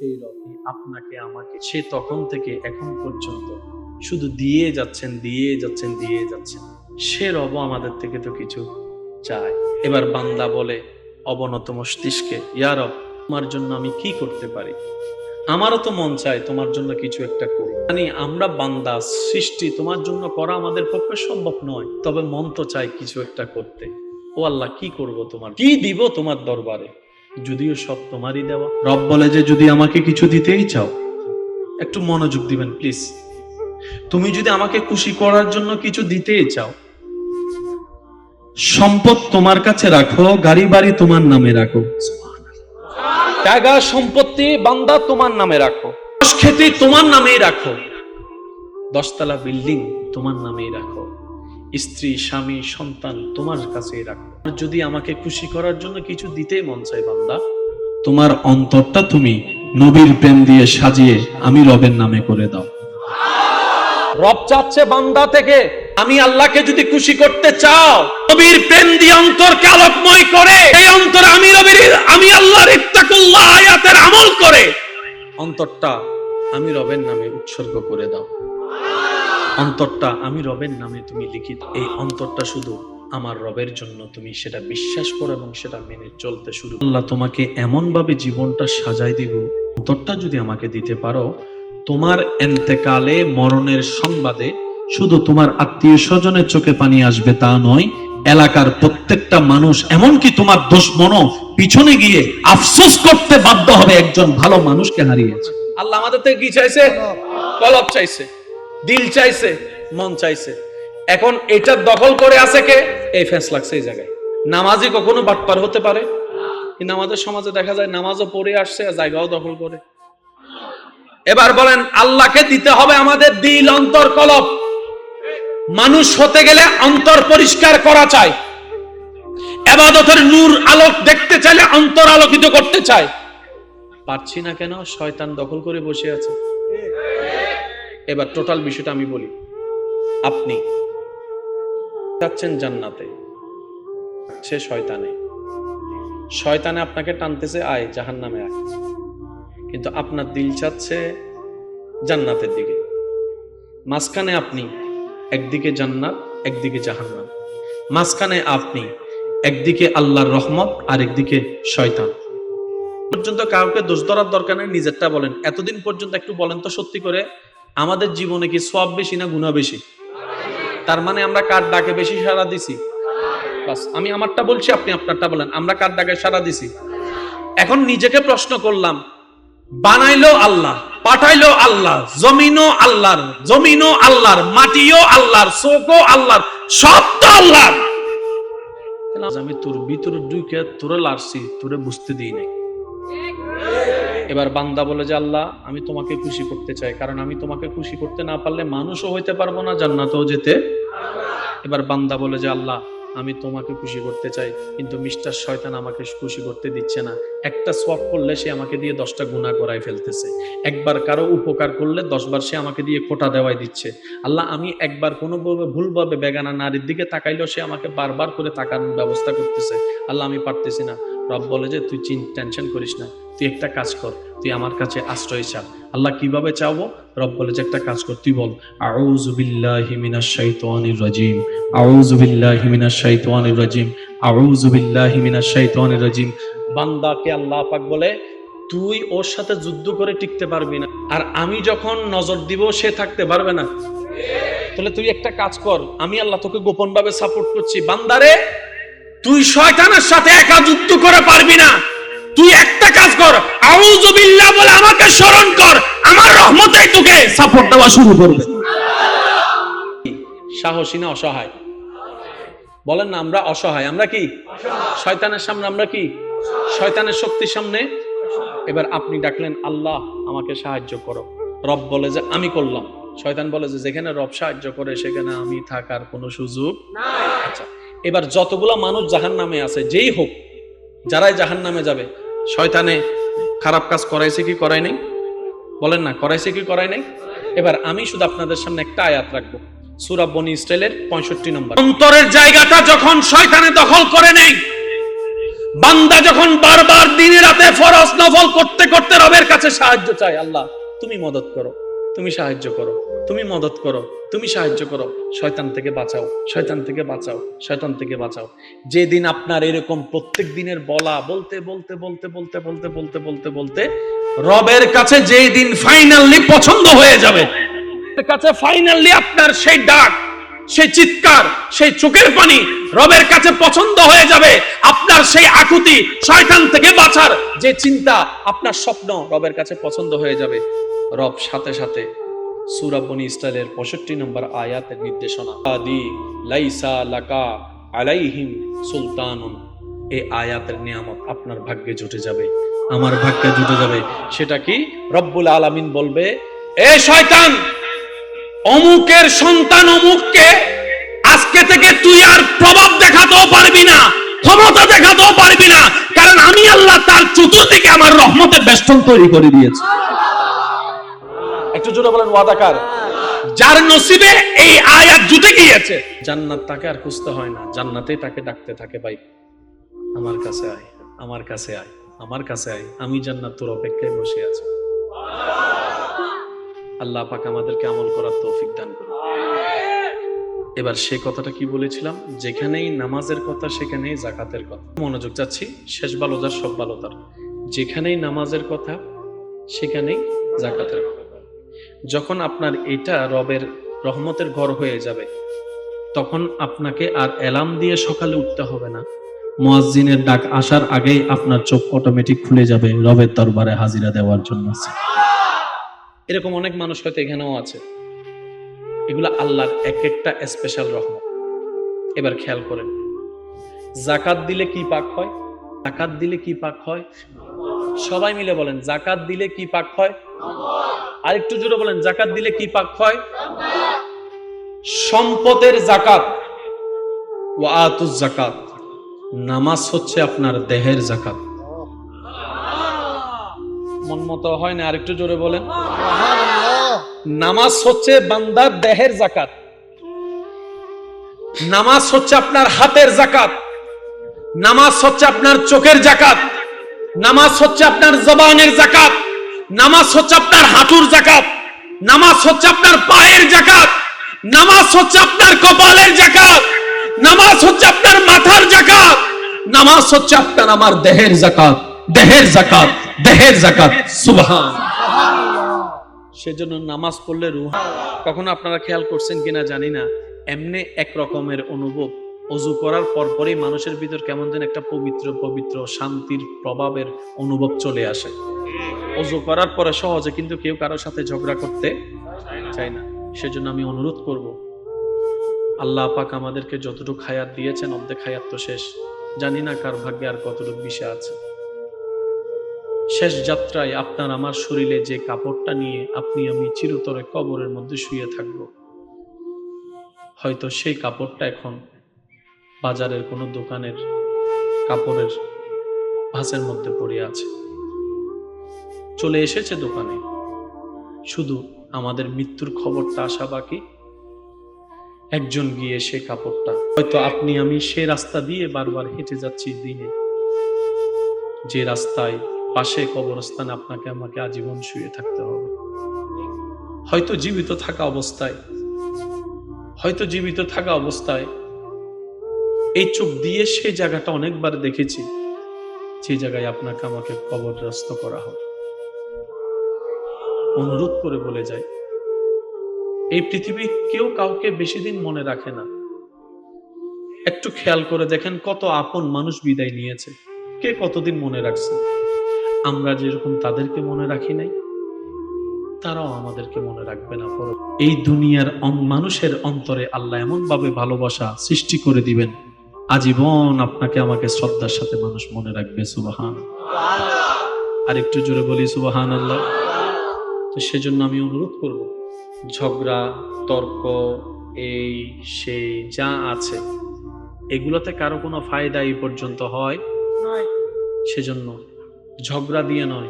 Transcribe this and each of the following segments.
সেই রব আপনাকে আমাকে সে তখন থেকে এখন পর্যন্ত শুধু দিয়ে যাচ্ছেন দিয়ে যাচ্ছেন দিয়ে যাচ্ছেন। সে রব আমাদের থেকে তো কিছু চায়। এবার বান্দা বলে অবনত মস্তিষ্কে, ইয়া রব তোমার জন্য আমি কি করতে পারি? আমারও তো মন চায় তোমার জন্য কিছু একটা করি। মানে আমরা বান্দা, সৃষ্টি, তোমার জন্য করা আমাদের পক্ষে সম্ভব নয়, তবে মন তো চায় কিছু একটা করতে। ও আল্লাহ, কি করব, তোমার কি দিব তোমার দরবারে, যদিও সব তোমারই দেওয়া। রব বলে যে যদি আমাকে কিছু দিতেই চাও, একটু মনোযোগ দিবেন প্লিজ। তুমি যদি আমাকে খুশি করার জন্য কিছু দিতেই চাও, সম্পদ তোমার কাছে রাখো, গাড়ি বাড়ি তোমার নামে রাখো, জায়গা সম্পত্তি বান্দা তোমার নামে রাখো, খেতি তোমার নামেই রাখো, 10 তলা বিল্ডিং তোমার নামেই রাখো, স্ত্রী স্বামী সন্তান তোমার কাছেই রাখো। যদি আমাকে খুশি করার জন্য কিছু দিতেই মন চাই বান্দা, তোমার অন্তরটা তুমি নবীর প্রেম দিয়ে সাজিয়ে আমি রবের নামে করে দাও। রব চাচ্ছে বান্দা থেকে, আমি আল্লাহকে যদি খুশি করতে চাও, নবীর প্রেম দিয়ে অন্তরকে আলোকময় করে, এই অন্তর আমি আল্লাহর ইত্তাকুল্লাহ আয়াতের আমল করে অন্তরটা আমি রবের নামে উৎসর্গ করে দাও। অন্তরটা আমি রবের নামে তুমি লিখিত, এই অন্তরটা শুধু আমার রবের জন্য, তুমি সেটা বিশ্বাস করো এবং সেটা মেনে চলতে শুরু। আল্লাহ তোমাকে এমন ভাবে জীবনটা সাজাই দিব, অন্তরটা যদি আমাকে দিতে পারো, তোমার এন্তেকালে মরণের সংবাদে শুধু তোমার আত্মীয় স্বজনের চোখে পানি আসবে তা নয়, এলাকার প্রত্যেকটা মানুষ এমনকি তোমার দুশমনও পিছনে গিয়ে আফসোস করতে বাধ্য হবে একজন ভালো মানুষকে হারিয়েছে। আল্লাহ আমাদের থেকে কি চাইছে? কলব চাইছে, দিল চাইছে, মন চাইছে। এখন এটা দখল করে আছে কে? এই ফেস লাগছে এই জায়গায়। নামাজি কখনো বাটপার হতে পারে? কিন্তু আমাদের সমাজে দেখা যায় নামাজও পড়ে আসছে আর জায়গাও দখল করে। এবার বলেন, আল্লাহকে দিতে হবে আমাদের দিল, অন্তর, কলব। মানুষ হতে গেলে অন্তর পরিষ্কার করা চাই, ইবাদতের নূর আলোক দেখতে চাইলে অন্তর আলোকিত করতে চাই। পারছি না কেন? শয়তান দখল করে বসে আছে। এবার টোটাল বিষয়টা আমি বলি। আপনি যাচ্ছেন জান্নাতে, সে শয়তানে আপনাকে টানতেছে আয় জাহান্নামে আয়, কিন্তু আপনার দিল চাচ্ছে জান্নাতের দিকে। মাঝখানে আপনি, একদিকে জান্নাত একদিকে জাহান্নাম, মাঝখানে আপনি, একদিকে আল্লাহর রহমত আর একদিকে শয়তান। পর্যন্ত কাউকে দোষ ধরার দরকার নেই, নিজেরটা বলেন। এতদিন পর্যন্ত একটু বলেন তো সত্যি করে, আমাদের জীবনে কি সওয়াব বেশি না গুনাহ বেশি? তার মানে আমরা কার ডাকে বেশি সাড়া দিছি? বাস, আমি আমারটা বলছি, আপনি আপনারটা বলেন। আমরা কার ডাকে সাড়া দিছি? এখন নিজেকে প্রশ্ন করলাম, বানাইলো আল্লাহ, পাঠাইলো আল্লাহ, জমিনও আল্লাহর, মাটিও আল্লাহর, চোখও আল্লাহর, সব তো আল্লাহর। আমি তোর ভিতরে ঢুকে তোরে লাড়ছি, তোরে বুঝতে দিই নাই। এবার বান্দা বলে যে আল্লাহ আমি তোমাকে খুশি করতে চাই, কারণ আমি তোমাকে খুশি করতে না পারলে মানুষও হইতে পারবো না, জান্নাতেও যেতে। এবার বান্দা বলে যে আল্লাহ আমি তোমাকে খুশি করতে চাই, কিন্তু মিস্টার শয়তান আমাকে খুশি করতে দিচ্ছে না। একটা সোয়াব করলে সে আমাকে দিয়ে 10টা গুনাহ করায় ফেলতেছে, একবার কারো উপকার করলে 10 বার সে আমাকে দিয়ে কোটা দেওয়াই দিচ্ছে। আল্লাহ আমি একবার কোনোভাবে ভুলভাবে বেগানা নারীর দিকে তাকাইলেও সে আমাকে বারবার করে তাকানোর ব্যবস্থা করতেছে। আল্লাহ আমি পারতেছি না। রব বলে যে তুই টেনশন করিস না, তুই একটা কাজ কর, তুই আমার কাছে আশ্রয় চা। আল্লাহ কিভাবে চাবো? রব বলে যে একটা কাজ কর, তুই বল আউযু বিল্লাহি মিনাশ শাইতানির রাজিম, আউযু বিল্লাহি মিনাশ শাইতানির রাজিম, আউযু বিল্লাহি মিনাশ শাইতানির রাজিম। বান্দাকে আল্লাহ পাক বলে তুই ওর সাথে যুদ্ধ করে টিকতে পারবি না, আর আমি যখন নজর দিব সে থাকতে পারবে না। তাহলে তুই একটা কাজ কর, আমি আল্লাহ তোকে গোপন ভাবে সাপোর্ট করছি। বান্দারে তুই শয়তানের সাথে একা যুদ্ধ করে পারবি না, তুই একটা কাজ কর, আউযু বিল্লাহ বলে আমাকে স্মরণ কর, আমার রহমতেই তোকে সাপোর্ট দেওয়া শুরু করবে। সাহসী না অসহায়? বলেন না, আমরা অসহায়। আমরা কি শয়তানের সামনে? আমরা কি শয়তানের শক্তির সামনে? এবার আপনি ডাকলেন আল্লাহ আমাকে সাহায্য করো, রব বলে যে আমি করলাম। শয়তান বলে যে যেখানে রব সাহায্য করে সেখানে আমি থাকার কোনো সুযোগ নাই। আচ্ছা, এবার যতগুলা মানুষ জাহান্নামে আছে, যেই হোক, যারাই জাহান্নামে যাবে, শয়তানে খারাপ কাজ করাইছে কি করাই নাই? বলেন না, করাইছে কি করাই নাই? এবার আমি শুধু আপনাদের সামনে একটা আয়াত রাখবো, সূরা বনী ইসরাইলের 65 নম্বর। অন্তরের জায়গাটা যখন শয়তানে দখল করে নেয়, বান্দা যখন বারবার দিনে রাতে ফরজ নফল করতে করতে রবের কাছে সাহায্য চায়, আল্লাহ তুমি মদত করো, তুমি সাহায্য করো, তুমি মদত করো, তুমি সাহায্য করো, শয়তান থেকে বাঁচাও, শয়তান থেকে বাঁচাও, শয়তান থেকে বাঁচাও। যেদিন আপনার এরকম প্রত্যেক দিনের বলা বলতে বলতে বলতে বলতে বলতে বলতে বলতে বলতে রবের কাছে যেই দিন ফাইনালি পছন্দ হয়ে যাবে, কাছে ফাইনালি আপনার সেই ডাক, সেই চিৎকার, সেই চোখের পানি রবের কাছে পছন্দ হয়ে যাবে, আপনার সেই আকুতি, শয়তান থেকে বাঁচার যে চিন্তা, আপনার স্বপ্ন রবের কাছে পছন্দ হয়ে যাবে, রব সাথে সাথে সূরা বনী ইসরাইলের 65 নম্বর আয়াতের নির্দেশনা, আদি লাইসা লাকা আলাইহিম সুলতানুন, এই আয়াতের নিয়ামত আপনার ভাগ্যে জুটে যাবে, আমার ভাগ্যে জুটে যাবে। সেটা কি? রব্বুল আলামিন বলবে, এ শয়তান, অমুকের সন্তান অমুককে আজকে থেকে তুই আর প্রভাব দেখাতেও পারবি না, ক্ষমতা দেখাতেও পারবি না, কারণ আমি আল্লাহ তার চতুর্দিকে আমার রহমতের বেষ্টন তৈরি করে দিয়েছি। একটু জোরে বলেন ওয়াদাকার। যার নসিবে এই আয়াত জুটে গিয়েছে, জান্নাত তাকে আর খুঁজতে হয় না, জান্নাতেই তাকে ডাকতে থাকে, ভাই আমার কাছে আয়, আমার কাছে আয়, আমার কাছে আয়, আমি জান্নাত তোর অপেক্ষায় বসে আছি। আল্লাহ পাক আমাদেরকে আমল করার তৌফিক দান করুন। এবার সে কথাটা কি বলেছিলাম? যেখানেই নামাজের কথা সেখানেই যাকাতের কথা। মনোযোগ চাচ্ছি, শেষ ভালো যার সব ভালো তার। যেখানেই নামাজের কথা সেখানেই যাকাতের কথা। যখন আপনার এটা রবের রহমতের ঘর হয়ে যাবে, তখন আপনাকে আর অ্যালার্ম দিয়ে সকালে উঠতে হবে না, মুয়াজ্জিনের ডাক আসার আগেই আপনার চোখ অটোমেটিক খুলে যাবে রবের দরবারে হাজিরা দেওয়ার জন্য। এরকম অনেক মানুষ হয়তো এখানেও আছে। এগুলো আল্লাহর এক একটা স্পেশাল রহমত। এবার খেয়াল করেন, যাকাত দিলে কি পাক হয়? যাকাত দিলে কি পাক হয়? সবাই মিলে বলেন, যাকাত দিলে কি পাক হয়? আর একটু জোরে বলেন, যাকাত দিলে কি পাক হয়? সম্পদের যাকাত। ওয়া আতুজ যাকাত। নামাজ হচ্ছে আপনার দেহের যাকাত। মন মতো হয় না, আরেকটু জোরে বলেন। নামাজ হচ্ছে বান্দার দেহের যাকাত, নামাজ হচ্ছে আপনার হাতের যাকাত, নামাজ হচ্ছে আপনার চোখের যাকাত, নামাজ হচ্ছে আপনার জবানের যাকাত, নামাজ হচ্ছে আপনার হাঁটুর যাকাত, নামাজ হচ্ছে আপনার পায়ের যাকাত, নামাজ হচ্ছে আপনার কপালের যাকাত, নামাজ হচ্ছে আপনার মাথার যাকাত, নামাজ হচ্ছে আপনার আমার দেহের যাকাত, দেহের যাকাত, দেহের যাকাত। সুবহানাল্লাহ। সেজন্য নামাজ পড়লে রূহ, কখনো আপনারা খেয়াল করছেন কিনা জানি না, এমনি এক রকমের অনুভব, ওযু করার পরপরই মানুষের ভিতর কেমন যেন একটা পবিত্র পবিত্র শান্তির প্রভাবের অনুভব চলে আসে। ওযু করার পরে সহজে কিন্তু কেউ কারোর সাথে ঝগড়া করতে চায় না। সেজন্য আমি অনুরোধ করব, আল্লাহ পাক আমাদেরকে যতটুকু হায়াত দিয়েছেন, অর্ধেক হায়াত তো শেষ, জানি না কার ভাগ্যে আর কতটুকু বিষয় আছে। শেষ যাত্রায় আপনার আমার শরীরে যে কাপড়টা নিয়ে আপনি আমি চিরতরে কবরের মধ্যে শুয়ে থাকব, হয়তো সেই কাপড়টা এখন বাজারের কোনো দোকানের কাপড়ের ভাঁজের মধ্যে পড়ে আছে, চলে এসেছে দোকানে, শুধু আমাদের মৃত্যুর খবরটা আসা বাকি। একজন গিয়ে সে কাপড়টা, হয়তো আপনি আমি সে রাস্তা দিয়ে বারবার হেঁটে যাচ্ছি দিনে, যে রাস্তায় পাশে কবরস্থানে আপনাকে আমাকে আজীবন শুয়ে থাকতে হবে। হয়তো জীবিত থাকা অবস্থায়, হয়তো জীবিত থাকা অবস্থায় এই চোখ দিয়ে সেই জায়গাটা অনেকবার দেখেছি, যে জায়গায় আপনাকে আমাকে কবরগ্রস্ত করা হবে। অনুরোধ করে বলে যায়, এই পৃথিবী কেউ কাউকে বেশি দিন মনে রাখে না। একটু খেয়াল করে দেখেন, কত আপন মানুষ বিদায় নিয়েছে, কে কতদিন মনে রাখছে। আমরা যেরকম তাদেরকে মনে রাখি নাই, তারাও আমাদেরকে মনে রাখবে না। এই দুনিয়ার মানুষের অন্তরে আল্লাহ এমন ভাবে ভালোবাসা সৃষ্টি করে দিবেন, আজীবন আপনাকে আমাকে শ্রদ্ধার সাথে মানুষ মনে রাখবে। সুবহানাল্লাহ। আর একটু জোরে বলি সুবহানাল্লাহ। তো সেজন্য আমি অনুরোধ করব, ঝগড়া তর্ক এই সেই যা আছে, এগুলোতে কারো কোনো ফায়দা এই পর্যন্ত হয় নয়। সেজন্য ঝগড়া দিয়ে নয়,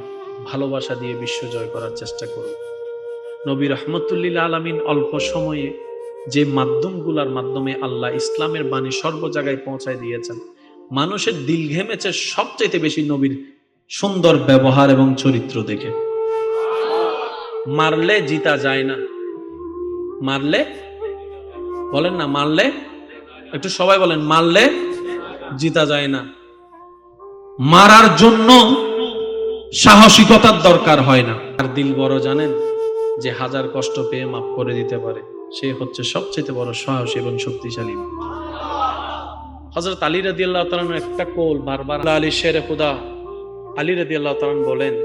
ভালোবাসা দিয়ে বিশ্ব জয় করার চেষ্টা করুন। নবী রাহমাতুল্লিল আলামিন অল্প সময়ে যে মাধ্যমগুলোর মাধ্যমে আল্লাহ ইসলামের বাণী সর্ব জায়গায় পৌঁছায় দিয়েছেন, মানুষের দিল ঘেমেছে সবচেয়ে বেশি নবীর সুন্দর ব্যবহার এবং চরিত্র দেখে। মারলে জিতা যায় না, মারলে বলেন না, মারলে একটু সবাই বলেন, মারলে জিতা যায় না। মারার জন্য সাহসিকতার দরকার হয় না। আর দিল বড় জানেন, যে হাজার কষ্ট পেয়ে মাফ করে দিতে পারে, সে হচ্ছে সবচেয়ে বড় সাহসী এবং শক্তিশালী। হযরত আলী রাদিয়াল্লাহু তাআলা একটা কোল বারবার আলী শেরে খুদা আলী রাদিয়াল্লাহু তাআলা বলেন,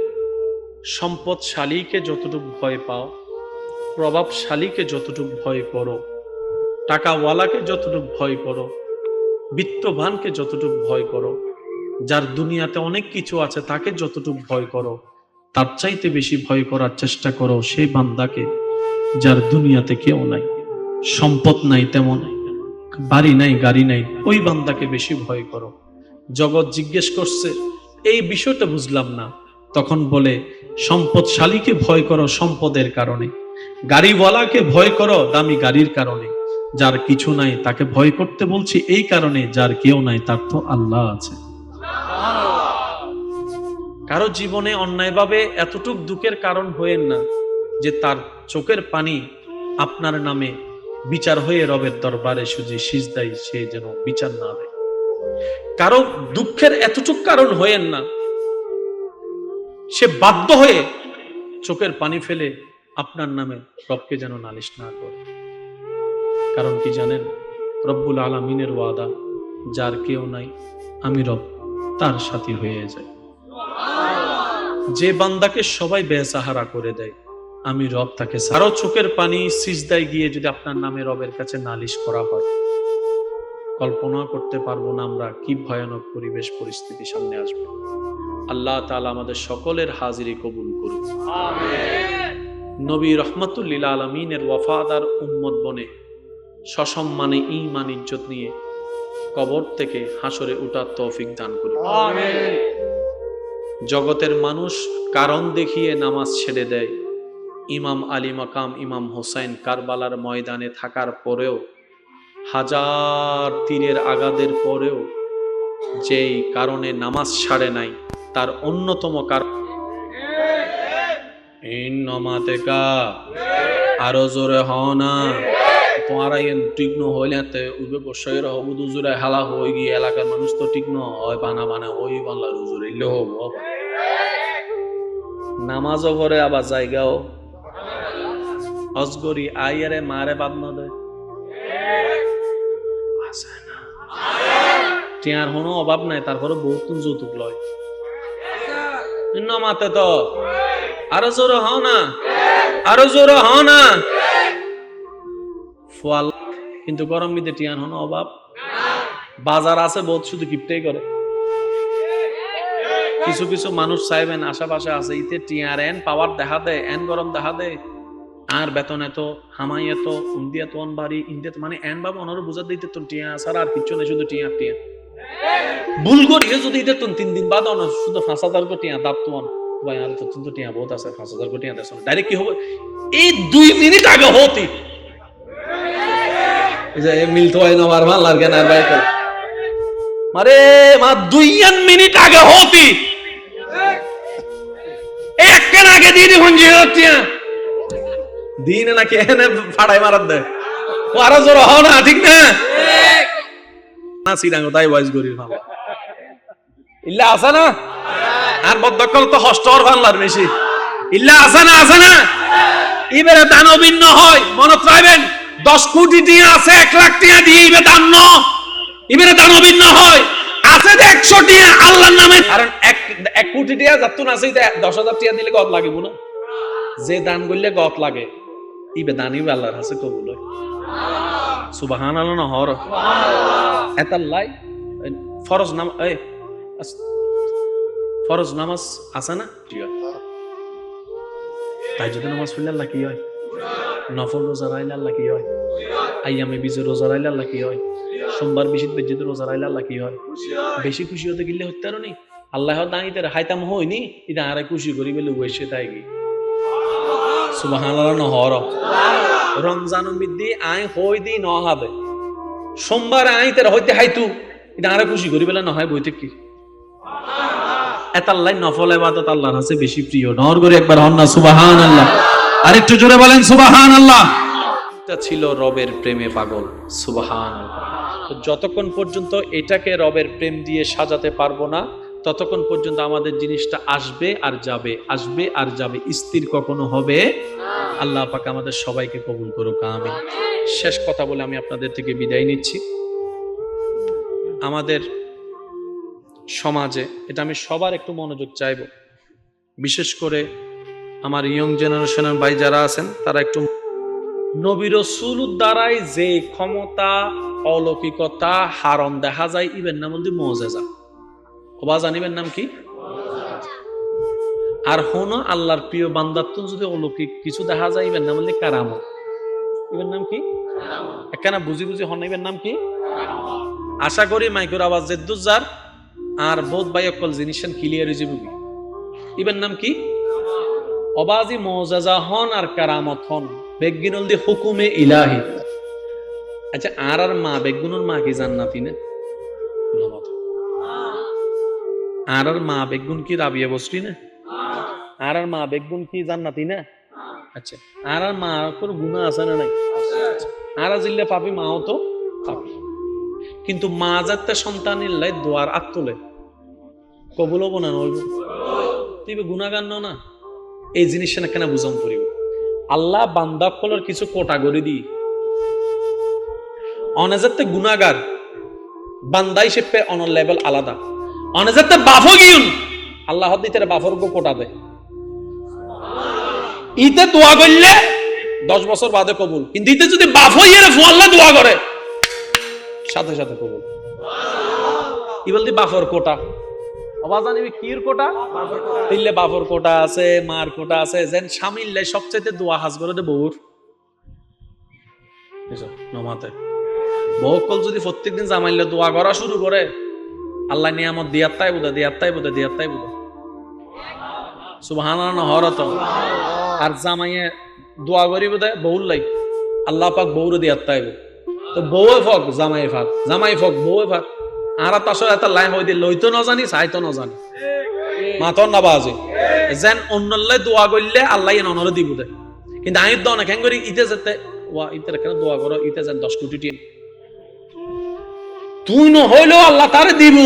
সম্পদশালীকে যতটুকু ভয় পাও, প্রভাবশালীকে যতটুকু ভয় করো, টাকাওয়ালাকে যতটুকু ভয় করো, বিত্তবানকে যতটুকু ভয় করো, যার দুনিয়াতে অনেক কিছু আছে তাকে যতটুকু ভয় করো, তার চাইতে বেশি ভয় করার চেষ্টা করো সেই বান্দাকে যার দুনিয়াতে কেউ নাই, সম্পদ নাই, তেমন বাড়ি নাই, গাড়ি নাই, ওই বান্দাকে বেশি ভয় করো। জগৎ জিজ্ঞেস করছে এই বিষয়টা বুঝলাম না, তখন বলে সম্পদশালীকে ভয় করো সম্পদের কারণে, গাড়িওয়ালাকে ভয় করো দামি গাড়ির কারণে, যার কিছু নাই তাকে ভয় করতে বলছি এই কারণে, যার কেউ নাই তার তো আল্লাহ আছে। কারো জীবনে অন্যায়ভাবে এতটুক দুঃখের কারণ হয়েন না যে তার চোখের পানি আপনার নামে বিচার হয়ে রবের দরবারে সিজদায় সে যেন বিচার না দেয়। কারো দুঃখের এতটুক কারণ হয়েন না সে বাধ্য হয়ে চোখের পানি ফেলে আপনার নামে রবকে যেন নালিশ না করে। কারণ কি জানেন, রব্বুল আলামিনের ওয়াদা, যার কেউ নাই আমি রব তার সাথী হয়ে যায়। যে বান্দাকে সবাই বেসাহারা করে দেয়, আমি রব তাকে। কারো চোখের পানি সিজদায় গিয়ে যদি আপনার নামে রবের কাছে নালিশ করা হয়, কল্পনা করতে পারবো না আমরা কি ভয়ানক পরিবেশ পরিস্থিতি সামনে আসবে। আল্লাহ তাআলা আমাদের সকলের হাজিরি কবুল করুন, আমিন। নবী রহমাতুল লিল আলামিনের ওয়াফাদার উম্মত বনে সসম্মানে ঈমান ইজ্জত নিয়ে কবর থেকে হাসরে উঠার তৌফিক দান করুন, আমিন। জগতের মানুষ কারণ দেখিয়ে নামাজ ছেড়ে দেয়, ইমাম আলী মাকাম ইমাম হোসেন কারবালার ময়দানে থাকার পরেও, হাজার তীরের আঘাতের পরেও যেই কারণে নামাজ ছাড়ে নাই, তার অন্যতম কারণ আরো জোরে হও না, তোমার ঠিক নহইলে উবে বসের হবুদ উজুরে হালা হয়ে গিয়ে এলাকার মানুষ তো ঠিক নয়, বানা বানা ওই বাংলার উজুর এলে হব। নামাজও করে আবার জায়গাও অজগরি আইয়ারে মারে বাদ না দেয়, টিয়ার কোনো অভাব নাই, তারপরে বহুত যৌতুক লয়। মাতে তো আরো জোর হও না, আরো জোর হও না। ফল কিন্তু গরম মিদে টিয়ার হনো অভাব, বাজার আছে বহুত, শুধু কিপটাই করে। কিছু কিছু মানুষ চাইবেন আশেপাশে আছে, ইতে টিয়ার এন পাওয়ার দেখা দেয়, এন গরম দেখা দেয়, আর বেতন এত, হামাই এত, উন্দি এত, বাড়ি ইন্দিয়া, মানে এন বাবা ওনারও বুঝা দিতে তো টিয়া ছাড়া আর কিছু নেই, শুধু টিয়া টিয়া। ভুল করিয়ে যদি দিত 3 দিন বাদ শুধু 5,000 কোটি দাব তো ভাই, আর তো কিন্তু টিয়া বহুত আছে, 5,000 কোটি দেশ ডাইরেক্ট কি হবে, এই 2 মিনিট আগে হতি মিলতো হয় না আমার ভাল লাগে না ভাই, মারে মা 2 মিনিট আগে হতি এক কেন আগে দিয়ে দেখুন যে টিয়া দিন নাকি এনে ফাড়াই মারার দেয়, আরো জোর হও না, ঠিক না? না সিডাঙ্গো তাই ভয়েস করি ভালো ইল্লা আছে না, আর বদকল তো হস্টর বাংলার বেশি ইল্লা আছে না, আছে না? এবারে দানবিন্ন হয়, মনে রাখবেন 10 কোটি টিয়া আছে, 1 লাখ টিয়া দিয়ে এবারে দান ন, এবারে দানবিন্ন হয় আছে 100 টিয়া আল্লাহর নামে, কারণ 1 কোটি টিয়া যত না আছে 10,000 টিয়া দিলে গত লাগিব না, যে দান করলে গত লাগে, ইবে দানি আল্লাহর কাছে কবুল হয়। সুবহানাল্লাহ না হর সুবহানাল্লাহ। এতাল্লাই ফরজ নাম ফরজ নামাজ আছে না, তাহাজ্জুদ নামাজ পড়লে আল্লাহ কি হয়, নফল রোজা রাখলে আল্লাহ কি হয়, আইয়ামে বিজে রোজা রাখলে আল্লাহ কি হয়, সোমবার বিশিত বেজিত রোজা রাখলে আল্লাহ কি হয়, বেশি খুশি হতে গেলে হতে পারো নি, আল্লাহ দাঁড়িয়ে হাইতাম হয়নি, এটা আরে খুশি করি বলে ওয়েসে তাই কি সুবহানাল্লাহ নহর। রমজান মিদ্দি আই হই দি ন হবে, সোমবার আই তের হইতে হাইতু এটা আরে খুশি করি বলে না হয় বইতে কি এতাল্লাই নফল ইবাদত আল্লাহর কাছে বেশি প্রিয়। নর করে একবার হন না সুবহানাল্লাহ, আরেকটু জোরে বলেন সুবহানাল্লাহ। এটা ছিল রবের প্রেমে পাগল, সুবহানাল্লাহ। তো যতক্ষণ পর্যন্ত এটাকে রবের প্রেম দিয়ে সাজাতে পারবো না, ততক্ষণ পর্যন্ত আমাদের জিনিসটা আসবে আর যাবে, আসবে আর যাবে, স্থির কখনো হবে। আল্লাহ পাক আমাদের সবাইকে কবুল করুক, আমিন। শেষ কথা বলে আমি আপনাদের থেকে বিদায় নিচ্ছি। আমাদের সমাজে, এটা আমি সবার একটু মনোযোগ চাইব, বিশেষ করে আমার ইয়ং জেনারেশনের ভাই যারা আছেন তারা একটু, নবী রাসূলের দ্বারাই যে ক্ষমতা অলৌকিকতা হারণ দেখা যায়, ইবেন নাম হল মুজিজা। ওবা জানিবেন নাম কি? আর হন আল্লাহর প্রিয় বান্দার তো যদি অলৌকিক কিছু দেখা যায়, ইবেন নাম হল কারামত। ইবেন নাম কি? একখানা বুঝি বুঝি হন, ইবেন নাম কি? আশা করি মাইকুর আওয়াজ জেদ্দুজার আর বোধ বাই অকল জিনিসেন ক্লিয়ার হয়ে যাবে। ইবেন নাম কি? অবাজি মুজিজা হন আর কারামত হন বেগিনুল দি হুকুমে ইলাহি। আচ্ছা, আর মা বেগুনুর মা কি জান্নাতি না? আর মা বেগুন কি রাবিয়া বসরি না? আর মা বেগুন কি জান্নাতি না? আচ্ছা, আর মা কোন গুনাহ আছে না নাই? আর জিল্লে পাপি, মাও তো পাপি। কিন্তু মা যাতে সন্তানের লাই দোয়ার আত্মলে কবুল হবো না নইব, তুই গুনাহগার না। এই জিনিসটা কেন বুঝাম করিব? আল্লাহ বান্দা কলর কিছু কোটাগরি দি অনেজাতে গুনাহগার বান্দাই সেপে অনর লেভেল আলাদা। অনেজাতে বাফো গিউন আল্লাহ দিতে বাফর গো কোটা দেয়। ইতে দোয়া করলে 10 বছর বাদে কবুল, কিন্তু ইতে যদি বাফো ইয়েরে আল্লাহ দোয়া করে সাথে সাথে কবুল। কি বলতি বাফর কোটা? আওয়াজ আনিবি কির কোটা? দিল্লে বাফর কোটা আছে, মার কোটা আছে, যেন শামিল্লে সবচেয়ে দোয়া হাজগরে দে বউর নমাতে বহুকল যদি প্রত্যেকদিন জামাইলে দোয়া করা শুরু করে, আল্লাহ নিয়ামত দিয়াত্তাই বুঝে, দিয়াত্তাই বুঝে, দিয়াত্তাই বুঝে। সুবহানাল্লাহ হরত। আর জামাইয়ে দোয়া করি বুঝে বউর লাই, আল্লাহ পাক বউরে দিয়াত্তাই বুঝে। তো বউয়ে ফক জামাই ফাক, জামাই ফক বউয়ে ফাক। আর তাসর একটা লাই হই দিয়ে লইতো না জানি, চাইতো না জানি, মাতন না বাজে যেন অন্যল্লাই দোয়া করলে আল্লাহ অনরে দিব দেয়। কিন্তু আমি তো অনেক করি ইতে যেতে ওয়া ইতে কেন দোয়া করো, ইতে যেন 10 কোটি টিম তুই ন হইলেও আল্লাহ তারে দিব,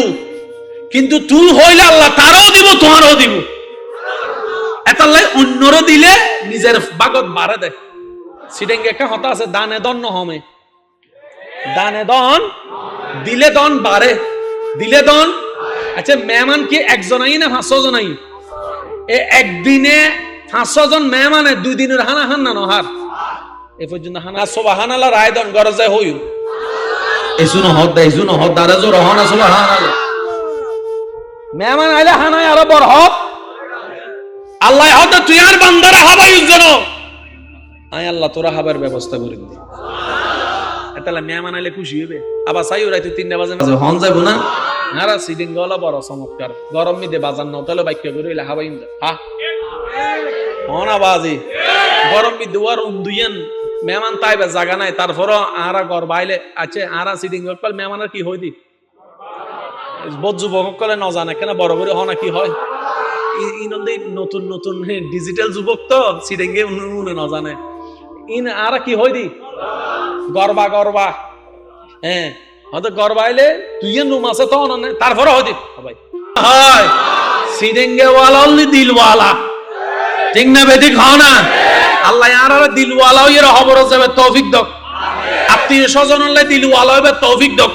কিন্তু তুই হইলে আল্লাহ তারও দিব, তোমারও দিব। এতাল্লাই অন্যরও দিলে নিজের বাগত বাড়ে দেয়। সিডেঙ্গে একটা হতা আছে, দানে দন নহমে, দানে দন দিলে দন বাড়ে, দিলে দন। আচ্ছা, মেহমান কি একজনাই না 500 জনাই? একদিনে 500 জন মেহমানে 2 দিনের হানা হান না নহার এ পর্যন্ত হানা সুবহানাল্লাহ রায় দন গরজে হইউ এসুনো হদ দে, এসুনো হদ দারে জোর হনা সুবহানাল্লাহ। মেহমান আইলে হানায় আরো বড় হদ আল্লাহ হদ তুই আর বান্দারা হাবাই উজ্জনো আয় আল্লাহ তোরা হাবার ব্যবস্থা করে দে। এতালে মেহমান আইলে খুশি হবে। আবার চাই রাইতে 3টা বাজে হন যাইব না নারা সিডিং গলা বড় চমৎকার গরম মিদে বাজার না তাহলে বাইক করে হইলে হাবাই হা হনা বাজি গরম মিদে ওয়ার দুইয়ান মেহমান তাইবে জায়গা নাই, তারপরও আরা ঘর বাইলে আছে আরা সিডিং কল মেহমানের কি হই দি বহুত যুবক কলে ন জানে কেন বড় করে হনা কি হয়। ইনন্দে নতুন নতুন ডিজিটাল যুবক তো সিডিং এ উনে ন জানে ইন আরা কি হই দি গরবা গরবা। হ্যাঁ হয়তো গরবা আইলে তুইয়েন রুম আছে তো না, তারপরে হই দি ভাই হয় সিডিং এ ওয়ালা অনলি দিলওয়ালা, ঠিক না বেদি খাও না। আল্লাহ আর দিলওয়ালা হইয়ে খবর যাবে তৌফিক দক, আত্মীয় স্বজন হলে দিলওয়ালা হইবে তৌফিক দক,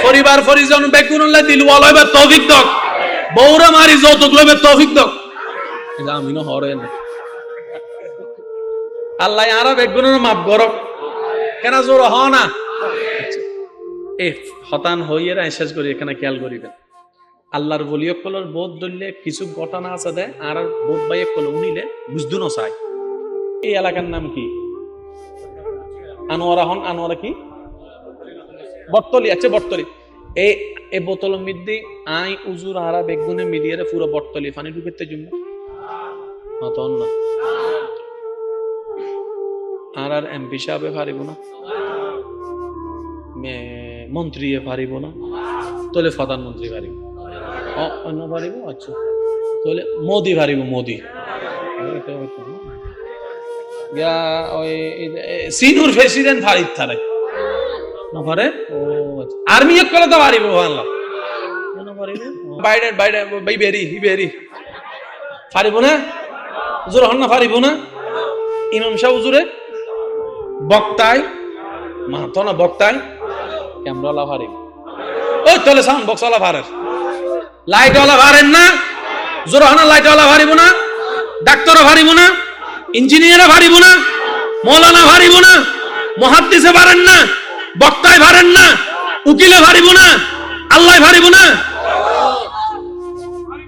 পরিবার পরিজন বেগুন হলে দিলওয়ালা হইবে তৌফিক দক, বউরা মারি যৌতুক লইবে তৌফিক দক। এটা আমিনো হরে না আল্লাহ আর বেগুনের মাপ গরক কেন জোর হ না। এ হতান হইয়ে শেষ করি এখানে খেয়াল করিবেন। আল্লাহর বলিয়কলর বোধ ধরলে কিছু ঘটনা আছে দেয় আর বোধ বাইক কল উনিলে বুঝদু না চাই। এই এলাকার নাম কি? আনোয়ারা হন, আনোয়ারা কি বটতলি আছে, বটতলি এই বোতল মিদ্দি আই উজুর আরা বেগুনে মিলিয়ে পুরো বটতলি পানি ঢুকেতে জন্য হতন না। আর এমপি সাহেবে পারিব না, মন্ত্রী পারিব না, তাহলে প্রধানমন্ত্রী পারিব, অন্য পারিব, আচ্ছা তাহলে মোদি পারিব, মোদি সিনুর প্রেসিডেন্ট ফারিদ থারে নপারে, ও আর্মি এক করে তো পারিব, বাইডেন বাইডেন বেরি বেরি পারিব না, হুজুর হন না পারিব না, ইমাম শাহ হুজুরে বক্তায় মাহাতো না বক্তায় ক্যামেরাওয়ালা পারিব, ওই তাহলে সাউন্ড বক্সওয়ালা পারেন, লাইটওয়ালা পারেন না, হুজুর হন না লাইটওয়ালা পারিব না, ডাক্তারও পারিব না, ইঞ্জিনিয়ারও পারিব না, মৌলানা পারিব না, মুহাদ্দিসে পারেন না, বক্তায় পারেন না, উকিলে পারিব না, আল্লাহ পারিব না,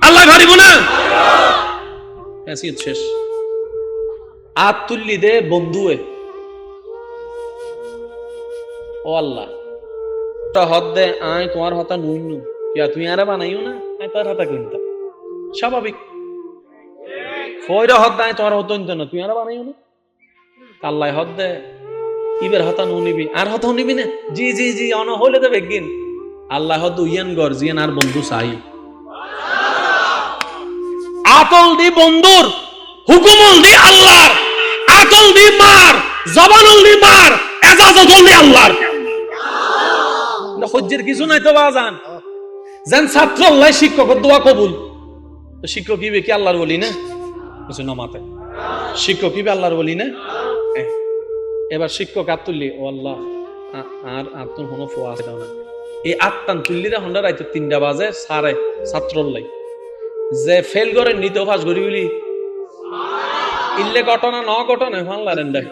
আল্লাহ পারিব না, শেষ। আত তুল্লি দে বন্ধুয়ে, ও আল্লাহ হদ দে আয় তোমার হতা নুই নু, কিয়া তুই আরে বানাইও না, আয় তোর হতা কিনতা স্বাভাবিক, ফয়রা হদ দে আয় তোমার হতো না, তুই আরে বানাইও না, আল্লাহ হদ দে ইবের হতা নু নিবি, আর হতা নিবি না, জি জি জি অন হলে তো বেগিন, আল্লাহ হদ উইয়ান গর জিয়ান আর বন্ধু চাই, আতল দি বন্ধুর, হুকুমল দি আল্লাহর, আতল দি মার, জবানল দি মার, এজাজতল দি আল্লাহর, হজ্জের কিছু নাই তো বাজান, যেন ছাত্র আল্লাহ শিক্ষকের দোয়া কবুল, তো শিক্ষক কি কি আল্লাহর বলি না, কিছু না মাথায়, শিক্ষক কি আল্লাহর বলি না, এবার শিক্ষক আত তুললি, ও আল্লাহ আর আত্ম হনো ফোয়া আছে না, এই আত্মান তুললিরা হন্ডা রাইতো 3টা বাজে সারে ছাত্রল্লাই যে ফেল করে নিতে ফাঁস করি বলি ইল্লে ঘটনা ন ঘটনা ফানলারেন দেখ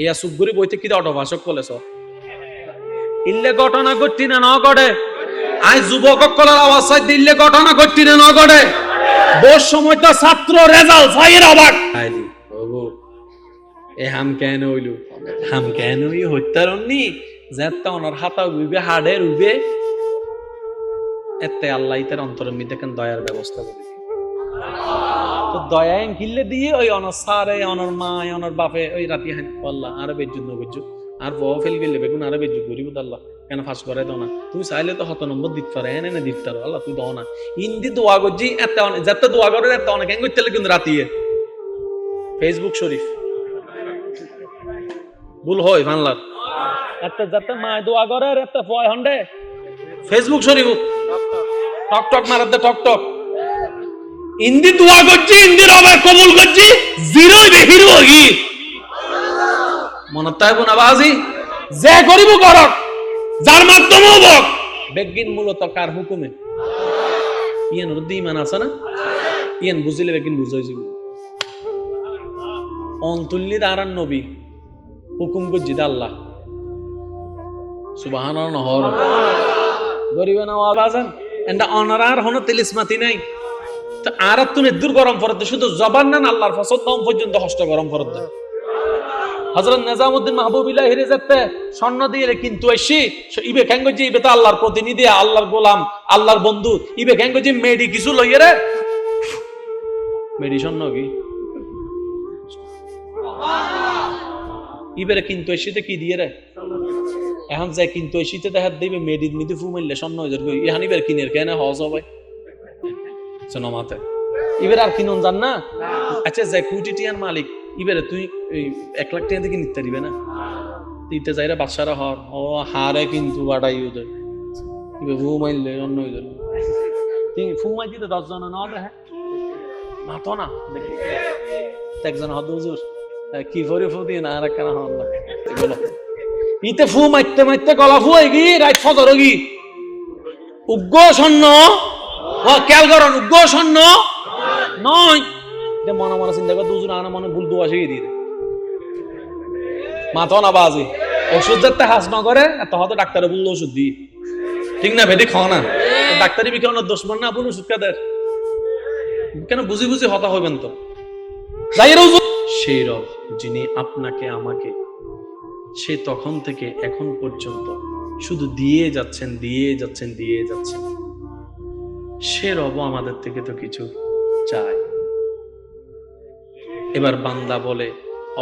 ইয়া সুগরি বইতে কি অটো ভাষক কলেছ ইল্লে ঘটনা ঘটতি না ন ঘটে, আই যুবক কলার অবস্থায় দিল্লে ঘটনা ঘটতি না ন ঘটে, বস সময়টা ছাত্র রেজাল্ট ফাইয়ের অবাক আইলি ওগো এ হাম কেন হইল, হাম কেন হই হত্যারণনি যেটা ওনার হাতা উইবে হাড়ের উইবে, এতে আল্লাহ ইতার অন্তরের মধ্যে কেন দয়ার ব্যবস্থা করে, তো দয়া কিনলে দিয়ে ওই অনার সারে অনার মা অনার বাপে ওই রাতি হান আল্লাহ আরো বেজ্জুত নবেজ্জু আর বউ ফেল গেলে বেগুন আরো বেজ্জুত গরিব আল্লাহ কেন ফাঁস করে দাও না, তুমি চাইলে তো 7 নম্বর দিতে পারে, এনে না দিতে পারো আল্লাহ তুই দাও না, ইন্দি দোয়া করছি এত যাতে দোয়া করে এত অনেক কেন করতে কিন্তু রাতিয়ে ফেসবুক শরীফ ভুল হয় বাংলার এত যাতে মা দোয়া করে এত ভয় হন্ডে ফেসবুক শরীফ টক টক মারাতে টক টক ইন্দি দোয়া করছি ইন্দির আবার কবুল করছি জিরোই বেহির হই মনে তাইব না বাজি যে করিব করক যার মাধ্যমে হোক বেগিন মূলত কার হুকুমে ইয়ান রুদ্দি ইমান আছে না ইয়ান বুঝিলে বেগিন বুঝাই যাব অনতুল্লি দারান নবী হুকুম করছি আল্লাহ সুবহানাল্লাহ নহর গরিব না আওয়াজান এন্ড অনারার হনো তেলিসমাতি নাই তো আর তুনে দূর গরম ফরতে শুধু জবান না আল্লাহর ফসল নাম পর্যন্ত হস্ত গরম ফরতে হযরত নিজামউদ্দিন মাহবুবিল্লাহ হিরেজাতে স্বর্ণ দিয়ে কিন্তু এসি ইবে কেঙ্গজি ইবে তো আল্লাহর প্রতিনিধি আল্লাহর গোলাম আল্লাহর বন্ধু ইবে কেঙ্গজি মেডি কিছু লইয়ে রে মেডি স্বর্ণ কি ইবেরে কিন্তু এসিতে কি দিয়ে রে এখন যায় কিন্তু এসিতে দেখা দিবে মেডির মিদে ফুমাইলে স্বর্ণ হয়ে যাবে ইহান ইবের কিনের কেন হজ হবে মাতে ইবের আর কিনুন জান না আচ্ছা যে কুটিটিয়ান মালিক ইবেরে তুই 1 লাখ টাকা দিয়ে নিতে দিবে না দিতে যাইরা বাদশারা হর ও হারে কিন্তু বাড়াই ওদের ইবে ফুমাইলে অন্য হয়ে যাবে তুই ফুমাই দিতে 10 জন না দেখে মাতো না দেখি একজন হদ হুজুর কি ভরে ফু দিয়ে না আর কেন হন না এগুলো ইতে ফু মাইতে মাইতে গলা ফুয়াই গি রাত ফজর গি উগ্র স্বর্ণ ও খেয়াল করুন উগ্র স্বর্ণ নয় যে মনে মনে চিন্তা করে দুজন আনা মনে ভুল দোয়া শিখিয়ে দিয়ে মাথা না বাজে ওষুধ যাতে হাস না করে এত হয়তো ডাক্তারে বললো ওষুধ দিই ঠিক না ভেদে খাও না ডাক্তারি বিজ্ঞানের দোষ মন না আপনি ওষুধ কাদের কেন বুঝি বুঝি হতা হইবেন তো যাই সেই রব যিনি আপনাকে আমাকে সে তখন থেকে এখন পর্যন্ত শুধু দিয়ে যাচ্ছেন দিয়ে যাচ্ছেন দিয়ে যাচ্ছেন সে রব আমাদের থেকে তো কিছু চায় এবার বান্দা বলে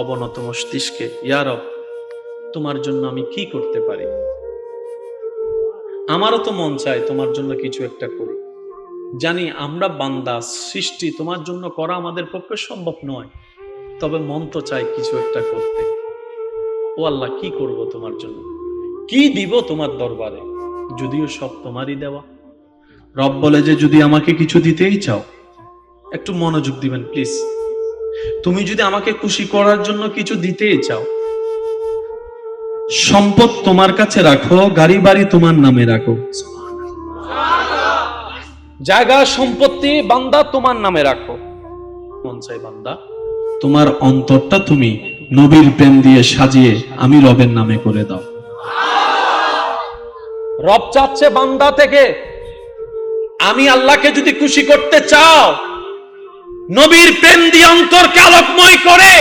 অবনত মস্তিষ্কে ইয়া রব তোমার জন্য আমি কি করতে পারি আমারও তো মন চায় তোমার জন্য কিছু একটা করি। জানি আমরা বান্দা, সৃষ্টি, তোমার জন্য করা আমাদের পক্ষে সম্ভব নয়, তবে মন তো চায় কিছু একটা করতে। ও আল্লাহ, কি করব তোমার জন্য, কি দিব তোমার দরবারে, যদিও সব তোমারই দেওয়া। রব বলে যে যদি আমাকে কিছু দিতেই চাও, একটু মনোযোগ দিবেন প্লিজ। তুমি যদি আমাকে খুশি করার জন্য কিছু দিতেই চাও, সম্পদ তোমার কাছে রাখো, গাড়ি বাড়ি তোমার নামে রাখো, জায়গা সম্পত্তি বান্দা তোমার নামে রাখো। মন চাই বান্দা তোমার অন্তরটা তুমি নবীর প্রেম দিয়ে সাজিয়ে আমি রবের নামে করে দাও। রব চাচ্ছে বান্দা থেকে, আমি আল্লাহকে যদি খুশি করতে চাও, নবীর প্রেম দিয়ে অন্তরকে আলোকময় করে,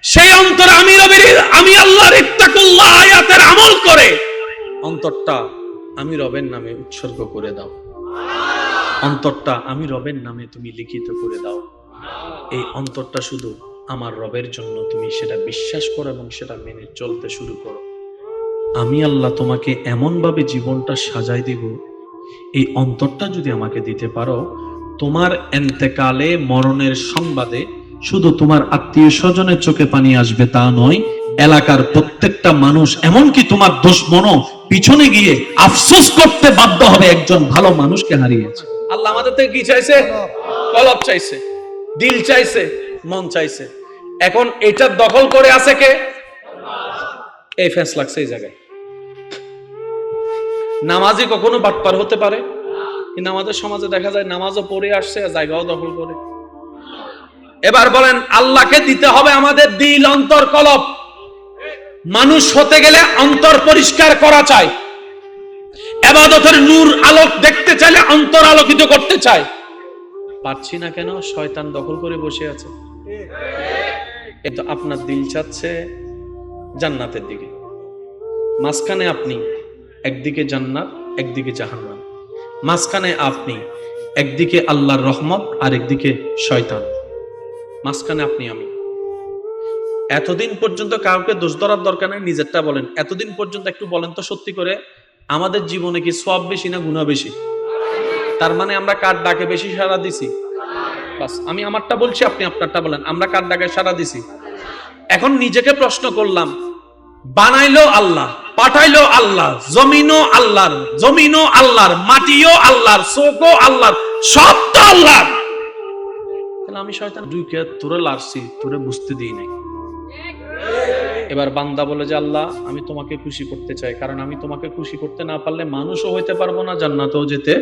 সেই অন্তর আমি আল্লাহর ইত্তাকুল্লাহ আয়াতের আমল করে অন্তরটা আমি রবের নামে উৎসর্গ করে দাও। অন্তরটা আমি রবের নামে তুমি লিখিত করে দাও। এই অন্তরটা শুধু আমার রবের জন্য, তুমি সেটা বিশ্বাস করো এবং সেটা মেনে চলতে শুরু করো। আমি আল্লাহ তোমাকে এমন ভাবে জীবনটা সাজাই দিব, এই অন্তরটা যদি আমাকে দিতে পারো, তোমার এন্তেকালে, মরণের সংবাদে শুধু তোমার আত্মীয় স্বজনের চোখে পানি আসবে তা নয়, এলাকার প্রত্যেকটা মানুষ, এমনকি তোমার দুশমনও পিছনে গিয়ে আফসোস করতে বাধ্য হবে একজন ভালো মানুষকে হারিয়েছে। আল্লাহ আমাদের থেকে কি চাইছে? কলব চাইছে, দিল চাইছে, মন চাইছে। এখন এটা দখল করে আছে কে? এই ফেস লাগছে এই জায়গায়। নামাজি কখনো বাটপার হতে পারে? কিন্তু আমাদের সমাজে দেখা যায় নামাজও পড়ে আসছে, জায়গাও দখল করে। এবার বলেন, আল্লাহকে দিতে হবে আমাদের দিল, অন্তর, কলব। মানুষ হতে গেলে অন্তর পরিষ্কার করা চাই, ইবাদতের নূর আলোক দেখতে চাইলে অন্তর আলোকিত করতে চাই। পারছি না কেন? শয়তান দখল করে বসে আছে। কিন্তু আপনার দিল চাচ্ছে জান্নাতের দিকে, মাঝখানে আপনি, একদিকে জান্নাত একদিকে জাহান্নাম, মাঝখানে আপনি, একদিকে আল্লাহর রহমত আর একদিকে শয়তান, মাঝখানে আপনি আমি। এতদিন পর্যন্ত কাউকে দোষ ধরার দরকার নেই, নিজেরটা বলেন। এতদিন পর্যন্ত একটু বলেন তো সত্যি করে, আমাদের জীবনে কি সওয়াব বেশি না গুনাহ বেশি? তার মানে আমরা কার ডাকে বেশি সাড়া দিছি? বাস, আমি আমারটা বলছি, আপনি আপনারটা বলেন। আমরা কার ডাকে সাড়া দিছি? এখন নিজেকে প্রশ্ন করলাম, বানাইলো আল্লাহ, পাঠাইলো আল্লাহ, জমিনও আল্লাহর, জমিনও আল্লাহর, মাটিও আল্লাহর, চোখও আল্লাহর, সব তো আল্লাহর। তাহলে আমি শয়তান ঢুকে তোরে লারছি, তোরে বুঝতে দিই নাই। এবার বান্দা বলে যে আল্লাহ, আমি তোমাকে খুশি করতে চাই, কারণ আমি তোমাকে খুশি করতে না পারলে মানুষও হইতে পারবো না, জান্নাতেও যেতে।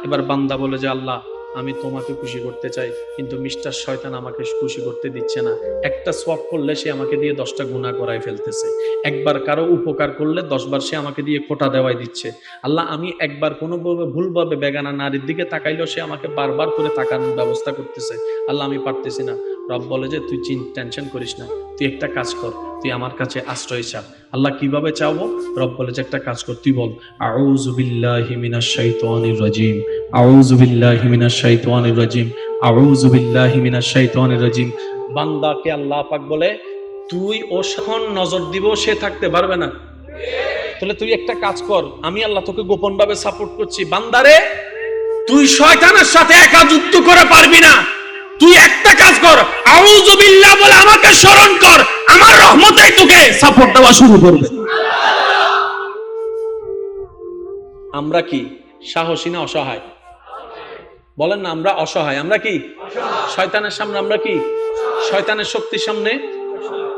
এবার বান্দা বলে যে আল্লাহ, আমি তোমাকে খুশি করতে চাই, কিন্তু মিস্টার শয়তান আমাকে খুশি করতে দিচ্ছে না। একটা সওয়াব করলে সে আমাকে দিয়ে 10টা গুনাহ করায় ফেলতেছে। একবার কারো উপকার করলে 10 বার সে আমাকে দিয়ে খোটা দেওয়াই দিচ্ছে। আল্লাহ, আমি একবার কোনোভাবে ভুলভাবে বেগানা নারীর দিকে তাকাইলেও সে আমাকে বারবার করে তাকানোর ব্যবস্থা করতেছে। আল্লাহ, আমি পারতেছি না। রব বলে যে তুই টেনশন করিস না, তুই একটা কাজ কর, তুই আমার কাছে আশ্রয় চা। আল্লাহ, কিভাবে চাওবো? রব বলে যে একটা কাজ কর, তুই বল আউযু বিল্লাহি মিনাশ শাইতানির রাজিম, আউযু বিল্লাহি মিনাশ শাইতানির রাজিম, আউযু বিল্লাহি মিনাশ শাইতানির রাজিম। বান্দাকে আল্লাহ পাক বলে তুই ও যখন নজর দিব সে থাকতে পারবে না। তাহলে তুই একটা কাজ কর, আমি আল্লাহ তোকে গোপন ভাবে সাপোর্ট করছি। বান্দারে, তুই শয়তানের সাথে একা যুদ্ধ করে পারবি না। তুই একটা কাজ কর, আউযু বিল্লাহ বলে আমাকে স্মরণ কর, আমার রহমতেই তোকে সাপোর্ট দেওয়া শুরু করবে। আমরা কি সাহসী না অসহায়? বলেন না, আমরা অসহায়। আমরা কি শয়তানের সামনে? আমরা কি শয়তানের শক্তির সামনে?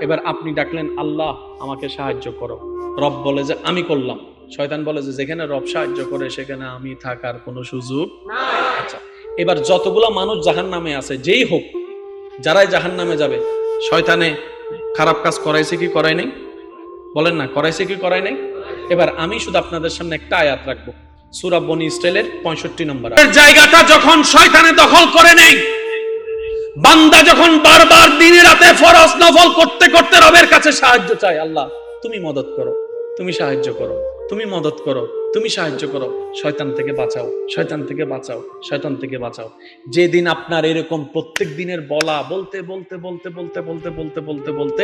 এবার আপনি ডাকলেন, আল্লাহ আমাকে সাহায্য করো। রব বলে যে আমি করলাম। শয়তান বলে যে যেখানে রব সাহায্য করে সেখানে আমি থাকার কোনো সুযোগ নাই। আচ্ছা, এবার যতগুলা মানুষ জাহান্নামে আছে, যেই হোক, যারাই জাহান্নামে যাবে, শয়তানে খারাপ কাজ করাইছে কি করাই নাই? বলেন না, করাইছে কি করাই নাই? এবার আমি শুধু আপনাদের সামনে একটা আয়াত রাখবো, সূরা বনী ইসরাইলের 65 নম্বর জায়গাটা যখন শয়তানে দখল করে নেই, বান্দা যখন বারবার দিনে রাতে ফরজ নফল করতে করতে রবের কাছে সাহায্য চায়, আল্লাহ তুমি মদত করো, তুমি সাহায্য করো, তুমি মদত করো, তুমি সাহায্য করো, শয়তান থেকে বাঁচাও, শয়তান থেকে বাঁচাও, শয়তান থেকে বাঁচাও। যেদিন আপনার এরকম প্রত্যেক দিনের বলা বলতে বলতে বলতে বলতে বলতে বলতে বলতে বলতে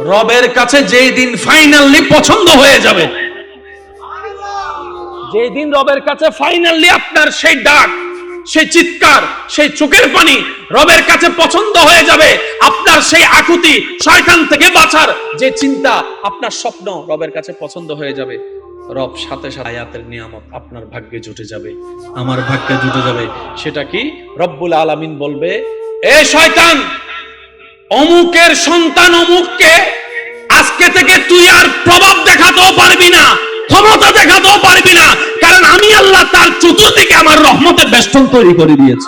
রবের কাছে যেই দিন ফাইনালি পছন্দ হয়ে যাবে, যেদিন রবের কাছে ফাইনালি আপনার সেই ডাক, সেই চিৎকার, সেই চোখের পানি রবের কাছে পছন্দ হয়ে যাবে, আপনার সেই আকুতি, শয়তান থেকে বাঁচার যে চিন্তা, আপনার স্বপ্ন রবের কাছে পছন্দ হয়ে যাবে, রব সাথে সাথে আয়াতের নিয়ামত আপনার ভাগ্যে জুটে যাবে, আমার ভাগ্যে জুটে যাবে। সেটা কি? রব্বুল আলামিন বলবে, এ শয়তান, অমুকের সন্তান অমুককে আজকে থেকে তুই আর প্রভাব দেখাতেও পারবি না, ক্ষমতা দেখাতেও পারবি না, কারণ আমি আল্লাহ তার চতুর্দিকে আমার রহমতের বেষ্টন তৈরি করে দিয়েছি।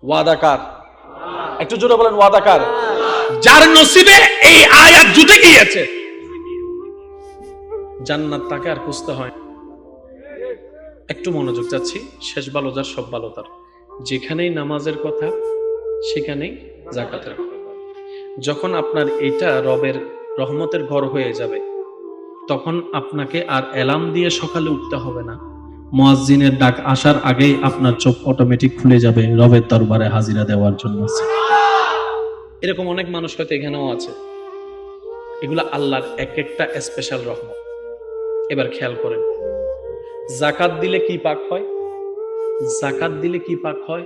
ওয়াদাকার, একটু জোরে বলেন ওয়াদাকার। যার নসিবে এই আয়াত জুটে গিয়েছে, জান্নাত তাকে আর খুঁজতে হয়। একটু মনোযোগ চাচ্ছি, শেষ ভালো যার সব ভালো তার। যেখানেই নামাজের কথা সেখানেই যাকাতের কথা। যখন আপনার এটা রবের রহমতের ঘর হয়ে যাবে, তখন আপনাকে আর অ্যালার্ম দিয়ে সকালে উঠতে হবে না, মুয়াজ্জিনের ডাক আসার আগেই আপনার চোখ অটোমেটিক খুলে যাবে রবের দরবারে হাজিরা দেওয়ার জন্য। এরকম অনেক মানুষ হয়তো এখানেও আছে। এগুলা আল্লাহর এক একটা স্পেশাল রহমত। এবার খেয়াল করেন, যাকাত দিলে কি পাক হয়? যাকাত দিলে কি পাক হয়?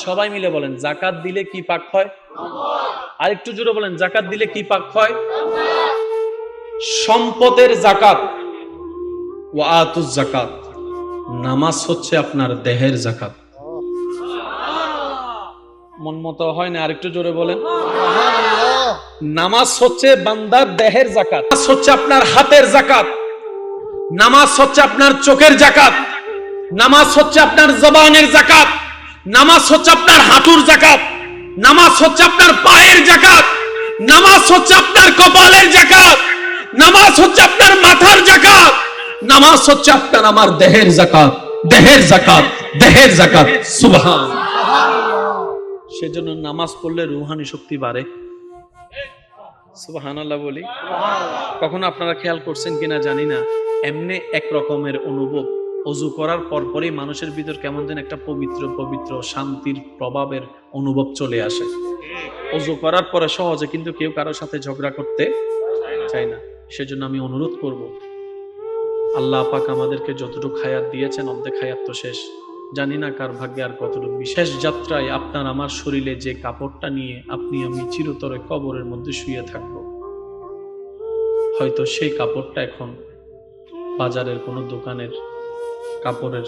সবাই মিলে বলেন, যাকাত দিলে কি পাক হয়? আর একটু জোরে বলেন, যাকাত দিলে কি পাক হয়? সম্পদের যাকাত। ওয়া আতুজ যাকাত। নামাজ হচ্ছে আপনার দেহের যাকাত। মন মতো হয় না, আরেকটু জোরে বলেন। নামাজ হচ্ছে বান্দার দেহের যাকাত, নামাজ হচ্ছে আপনার হাতের যাকাত, নামাজ হচ্ছে আপনার চোখের যাকাত, নামাজ হচ্ছে আপনার জবানের যাকাত, নামাজ হচ্ছে আপনার হাঁটুর যাকাত, নামাজ হচ্ছে আপনার পায়ের যাকাত, নামাজ হচ্ছে আপনার কপালের যাকাত, নামাজ হচ্ছে আপনার মাথার যাকাত, নামাজ হচ্ছে আপনার আমার দেহের যাকাত, দেহের যাকাত, দেহের যাকাত। সুবহান। সেজন্য নামাজ পড়লে রূহানি শক্তি বাড়ে। সুবহানাল্লাহ বলি। কখনো আপনারা খেয়াল করছেন কিনা জানি না, এমনি এক রকমের অনুভব ওযু করার পরপরই মানুষের ভিতর কেমন যেন একটা পবিত্র পবিত্র শান্তির প্রভাবের অনুভব চলে আসে। ওযু করার পরে সহজে কিন্তু কেউ কারোর সাথে ঝগড়া করতে চায় না। সেজন্য আমি অনুরোধ করব, আল্লাহ পাক আমাদেরকে যতটুকু হায়াত দিয়েছেন, অর্ধেক হায়াত তো শেষ, জানি না কার ভাগ্যে আর কতটুকু। বিশেষ যাত্রায় আপনার আমার শরীরে যে কাপড়টা নিয়ে আপনি আমি চিরতরে কবরের মধ্যে শুয়ে থাকব, হয়তো সেই কাপড়টা এখন বাজারের কোনো দোকানের কাপড়ের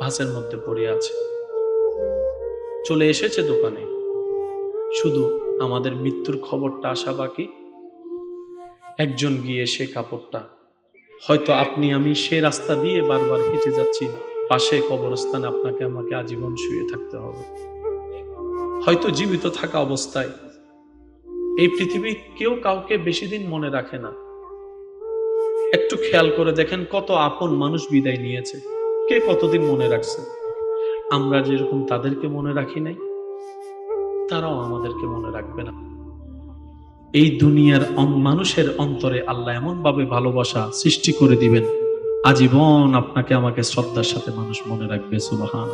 ভাঁজের মধ্যে পড়ে আছে, চলে এসেছে দোকানে, শুধু আমাদের মৃত্যুর খবরটা আসা বাকি। একজন গিয়ে সে কাপড়টা, হয়তো আপনি আমি সে রাস্তা দিয়ে বারবার হেঁটে যাচ্ছি, পাশে কবরস্থানে আপনাকে আমাকে আজীবন শুয়ে থাকতে হবে। হয়তো জীবিত থাকা অবস্থায় এই পৃথিবী কেউ কাউকে বেশি দিন মনে রাখে না। একটু খেয়াল করে দেখেন, কত আপন মানুষ বিদায় নিয়েছে, কে কতদিন মনে রাখছে। আমরা যেরকম তাদেরকে মনে রাখি নাই, তারাও আমাদেরকে মনে রাখবে না। এই দুনিয়ার মানুষের অন্তরে আল্লাহ এমন ভাবে ভালোবাসা সৃষ্টি করে দিবেন, আজীবন আপনাকে আমাকে শ্রদ্ধার সাথে মানুষ মনে রাখবে। সুবহান।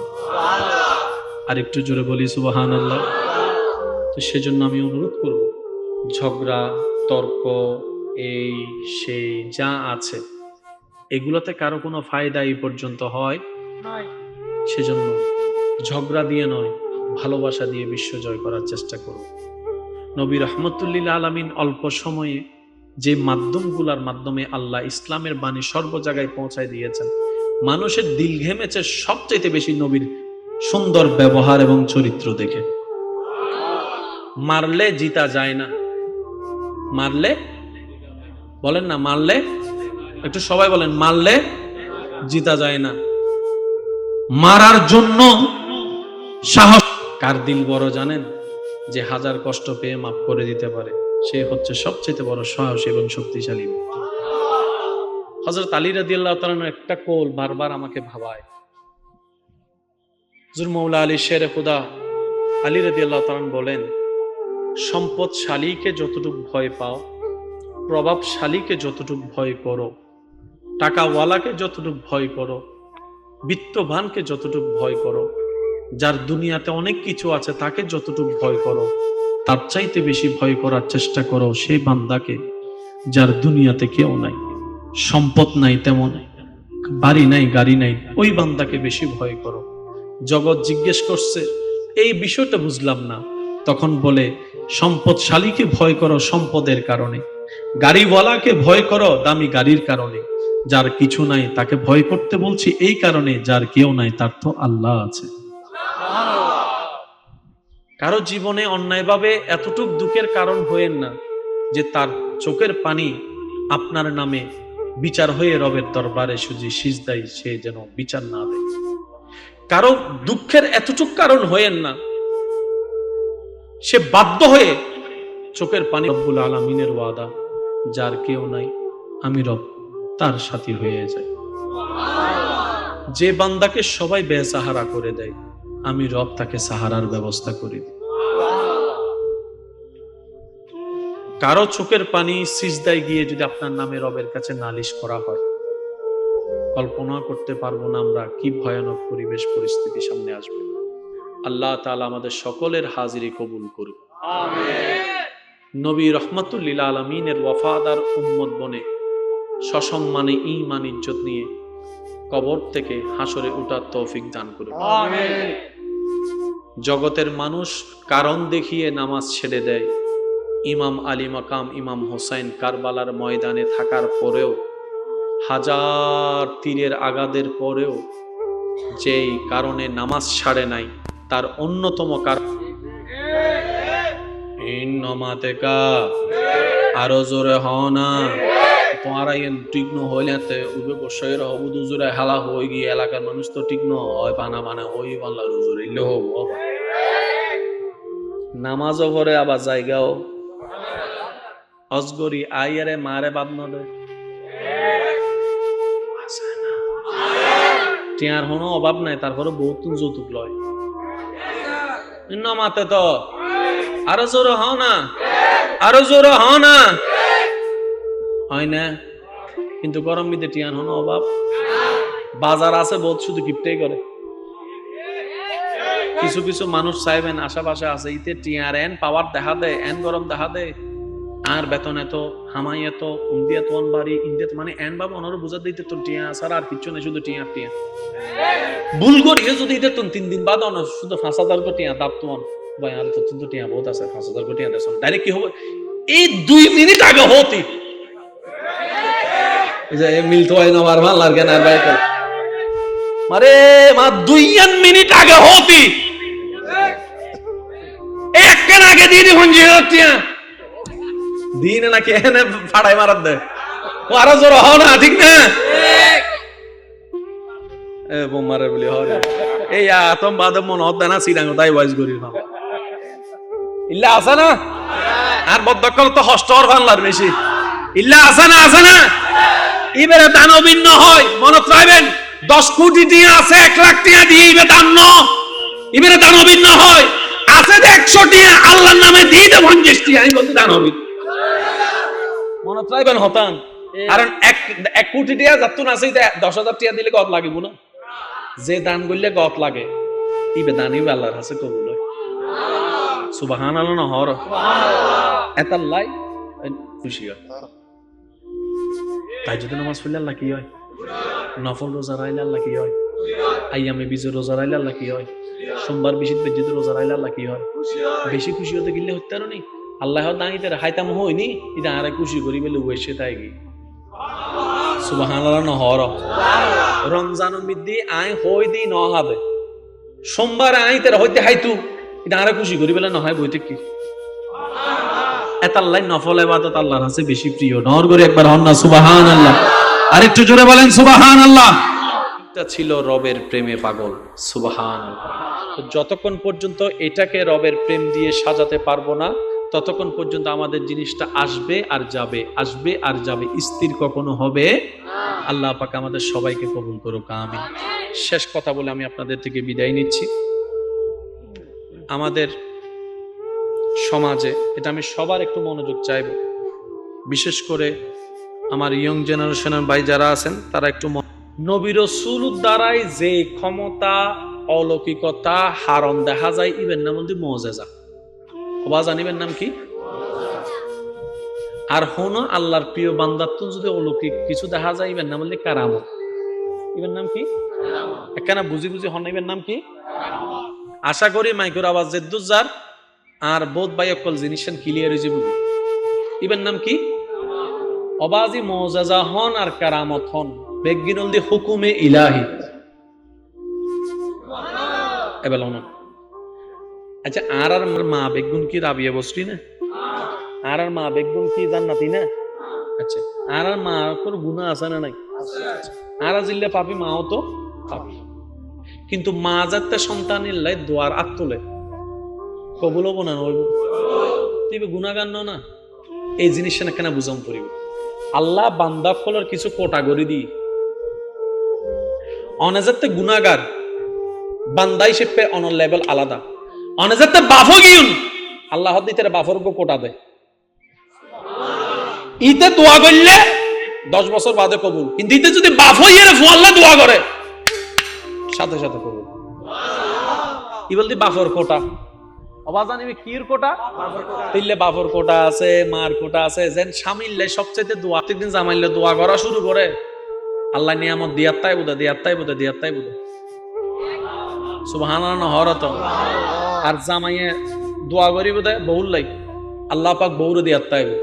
আর একটু জোরে বলি সুবহানাল্লাহ। তো সেজন্য আমি অনুরোধ করব, ঝগড়া তর্ক এই সেই যা আছে, এগুলোতে কারো কোনো ফায়দা এই পর্যন্ত হয়? সেজন্য ঝগড়া দিয়ে নয়, ভালোবাসা দিয়ে বিশ্ব জয় করার চেষ্টা করব। নবী রাহমাতুল্লিল আলামিন অল্প সময়ে যে মাধ্যমগুলোর মাধ্যমে আল্লাহ ইসলামের বাণী সর্ব জায়গায় পৌঁছায় দিয়েছেন, মানুষের দিল ঘেমেছে সবচাইতে বেশি নবীর সুন্দর ব্যবহার এবং চরিত্র দেখে। মারলে জিতা যায় না, মারলে বলেন না, মারলে একটু সবাই বলেন, মারলে জিতা যায় না। মারার জন্য সাহস কার দিল বড় জানেন? যে হাজার কষ্ট পেয়ে মাফ করে দিতে পারে, সে হচ্ছে সবচেয়ে বড় সাহস এবং শক্তিশালী। হযরত আলী রাদিয়াল্লাহু তাআলা একটা কোল বারবার আমাকে ভাবায়। হুজুর মওলা আলী শেরে খুদা আলী রাদিয়াল্লাহু তাআলা বলেন, সম্পদশালীকে যতটুকু ভয় পাও, প্রভাবশালীকে যতটুকু ভয় করো, টাকাওয়ালাকে যতটুকু ভয় করো, বিত্তবানকে যতটুকু ভয় করো, যার দুনিয়াতে অনেক কিছু আছে তাকে যতটুকু ভয় করো, তার চাইতে বেশি ভয় করার চেষ্টা করো সেই বান্দাকে যার দুনিয়াতে কেউ নাই। সম্পদ নাই, তেমন বাড়ি নাই, গাড়ি নাই, ওই বান্দাকে বেশি ভয় করো। জগৎ জিজ্ঞেস করছে এই বিষয়টা বুঝলাম না, তখন বলে সম্পদশালীকে ভয় করো সম্পদের কারণে, গাড়িওয়ালাকে ভয় করো দামি গাড়ির কারণে, যার কিছু নাই তাকে ভয় করতে বলছি এই কারণে, যার কেউ নাই তার তো আল্লাহ আছে। কারো জীবনে অন্যায়ভাবে এতটুক দুঃখের কারণ হয়েন না যে তার চোখের পানি আপনার নামে বিচার হয়ে রবের দরবারে সুজি সিজদাই সে যেন বিচার না দেয়। কারো দুঃখের এতটুক কারণ হয়েন না সে বাধ্য হয়ে চোখের পানি, রব্বুল আলামিনের ওয়াদা যার কেউ নাই আমি রব তার সাথী হয়ে যায়। যে বান্দাকে সবাই বেসাহারা করে দেয় আমি রব তাকে সাহারার ব্যবস্থা করে দিই। কারো চোখের পানি সিজদায় গিয়ে যদি আপনার নামে রবের কাছে নালিশ করা হয়, কল্পনা করতে পারবো না আমরা কি ভয়ানক পরিবেশ পরিস্থিতি সামনে আসবে। আল্লাহ তাআলা আমাদের সকলের হাজিরি কবুল করুন, আমিন। নবী রহমাতুল লিল আলামিনের ওয়াফাদার উম্মত বনে সসম্মানে ঈমান ইজ্জত নিয়ে কবর থেকে হাসরে উঠার তৌফিক দান করুন, আমিন। জগতের মানুষ কারণ দেখিয়ে নামাজ ছেড়ে দেয়, ইমাম আলী মাকাম ইমাম হোসেন কারবালার ময়দানে থাকার পরেও, হাজার তীরের আঘাতের পরেও যেই কারণে নামাজ ছাড়ে নাই তার অন্যতম কারণ আরো জোরে হনা তোমার ঠিক নহইলে উবে বসে রহবুদু জোরে হালা হয়ে গিয়ে এলাকার মানুষ তো ঠিক নয় বানা বানা হই বাংলার জোরে হব নামাজও পরে আবার জায়গাও অজগরি আইয়ারে মারে বাদ না দেয়, টিয়ার কোনো অভাব নাই, তারপরে বহুত যৌতুক লয় মাতে তো আরো জোরে হও না, আরো জোরে হও না, হয় না। কিন্তু গরম বিদে টিয়ার কোনো অভাব, বাজার আছে বহুত, শুধু গিফটেই করে। কিছু কিছু মানুষ চাইবেন আশেপাশে আছে ইতে টিয়ার এন পাওয়ার দেখা দেয়, এন গরম দেখা দেয়, আর বেতন এত হামাই এত উন্দিয়া তোন বাড়ি ইন্দিয়া মানে এন বাবা ওনারও বুঝা দিতে তোর টিয়া ছাড়া আর কিছু নেই, শুধু টিয়া টিয়া ভুল করিয়ে যদি দিতে তোন 3 দিন বাদ অন শুধু 5,000 কোটি দাপ তোন ভাই আর তো কিন্তু টিয়া বহুত আছে, 5,000 কোটি দেশ ডাইরেক্ট কি হবে এই 2 মিনিট আগে হতি যে মিলতো হয় না আর ভাল লাগে না ভাই মারে মা 2 মিনিট আগে হতি এক কেন আগে দিয়ে দিন যে টিয়া দিন নাকি এনে ফাড়াই মারার দেয় ও আরো জোর হও না, ঠিক না? এ বোমারে বলি হয় এই আতম বাদে মন হত না সিরাঙ্গ তাই ভয়েস করি না ইল্লা আছে না আর বদকল তো হস্টর বাংলার বেশি ইল্লা আছে না, আছে না? এবারে দানবিন্ন হয় মনত রাখবেন 10 কোটি টিয়া আছে 1 লাখ টিয়া দিয়ে এবারে দান ন এবারে দানবিন্ন হয় আছে 100 টিয়া আল্লাহর নামে দিয়ে দে 50 টিয়া এই বলতে দানবিন মনে চাইবেন হতান, কারণ 1 কোটি টিয়া যাতুন আছে 10,000 টিয়া দিলে গত লাগিব না, যে দান করলে গত লাগে ইবে দানিও আল্লাহর কাছে কবুল হয়, সুবহানাল্লাহ না হর এতাল্লাই খুশি হয়। তাহাজ্জুদ নামাজ পড়লে আল্লাহ কি হয়, নফল রোজা রাখলে আল্লাহ কি হয়, আইয়ামে বিজে রোজা রাখলে আল্লাহ কি হয়, সোমবার বিশিত বেজিত রোজা রাখলে আল্লাহ কি হয়, বেশি খুশি হতে গেলে হতে পারো নি আল্লাহ দাঁড়িতে হাইতাম হইনি এটা আরে খুশি করি বলে ওয়েসে তাই গি সুবহানাল্লাহ নহর রমজান মিদ্দি আই হই দি ন হবে সোমবার আইতে হইতে হাইতু এটা আরে খুশি করি বলে নহয় বইতে কি এতাল্লাই নফল ইবাদত আল্লাহর কাছে বেশি প্রিয়। নর করে একবার হন না সুবহানাল্লাহ, আরেকটু জোরে বলেন সুবহানাল্লাহ। এটা ছিল রবের প্রেমে পাগল, সুবহানাল্লাহ। যতক্ষণ পর্যন্ত এটাকে রবের প্রেম দিয়ে সাজাতে পারবো না ততক্ষণ পর্যন্ত আমাদের জিনিসটা আসবে আর যাবে, আসবে আর যাবে, স্থির কখনো হবে। আল্লাহ পাক আমাদের সবাইকে কবুল করুক, আমিন। শেষ কথা বলে আমি আপনাদের থেকে বিদায় নিচ্ছি। আমাদের সমাজে এটা আমি সবার একটু মনোযোগ চাইব, বিশেষ করে আমার ইয়ং জেনারেশনের ভাই যারা আছেন তারা একটু নবী রাসূল দ্বারাই যে ক্ষমতা অলৌকিকতা হারণ দেখা যায় ইবেন নাম মধ্যে মুজিজা। ওবা জানিবেন নাম কি? আর হনো আল্লাহর প্রিয় বান্দার তো যদি অলৌকিক কিছু দেখা যায়, ইবের নাম হলে কারামত। ইবের নাম কি? একখানা বুঝি বুঝি হন, ইবের নাম কি? আশা করি মাইকের আওয়াজ জেদ্দুজার আর বোধ বাই অকল জিনিস ক্লিয়ার হয়ে যাবে। ইবের নাম কি? অবাজি মজাজা হন আর কারামত হন বেগিনল দি হুকুমে ইলাহি। এবার আচ্ছা, আর মা বেগুন কি রাবিয়া বসরি না? আর মা বেগুন কি জান্নাতি না? আচ্ছা, আর মা কোন গুনাহ আছে না নাই? আর জিল্লে পাপি, মাও তো পাপি, কিন্তু মা যাতে সন্তানের লাই দোয়ার আত তোলে, কবুল হবো না? তুই গুনাহগার না? এই জিনিসটা না কেন বুঝাম করিব? আল্লাহ বান্দা ফলের কিছু কোটাগরি দি অনেজাতে গুনাহগার বান্দা হিসেবে অনর লেভেল আলাদা। অনেজাতে বাফো গিউন আল্লাহ দিতে বাফর গো কোটা দেয়। ইতে দোয়া করলে 10 বছর বাদে কবুল, কিন্তু ইতে যদি বাফ হইয়ে আল্লাহ দোয়া করে সাথে সাথে কবুল। ই বলতে বাফর কোটা অবাজানিবে কির কোটা? তিল্লে বাফর কোটা আছে, মার কোটা আছে। যেন স্বামীলে সবচেয়ে দোয়া, প্রত্যেকদিন জামাইলে দোয়া করা শুরু করে, আল্লাহ নিয়ামত দিয়াত্তাই বুদা দিয়াত্তাই বুদা দিয়াত্তাই বুদা। সুবহানাল্লাহ হরত। আর জামাইয়ে দোয়া করি বুদা বহুল লাই, আল্লাহ পাক বউরে দিয়াত্তাই বুদা।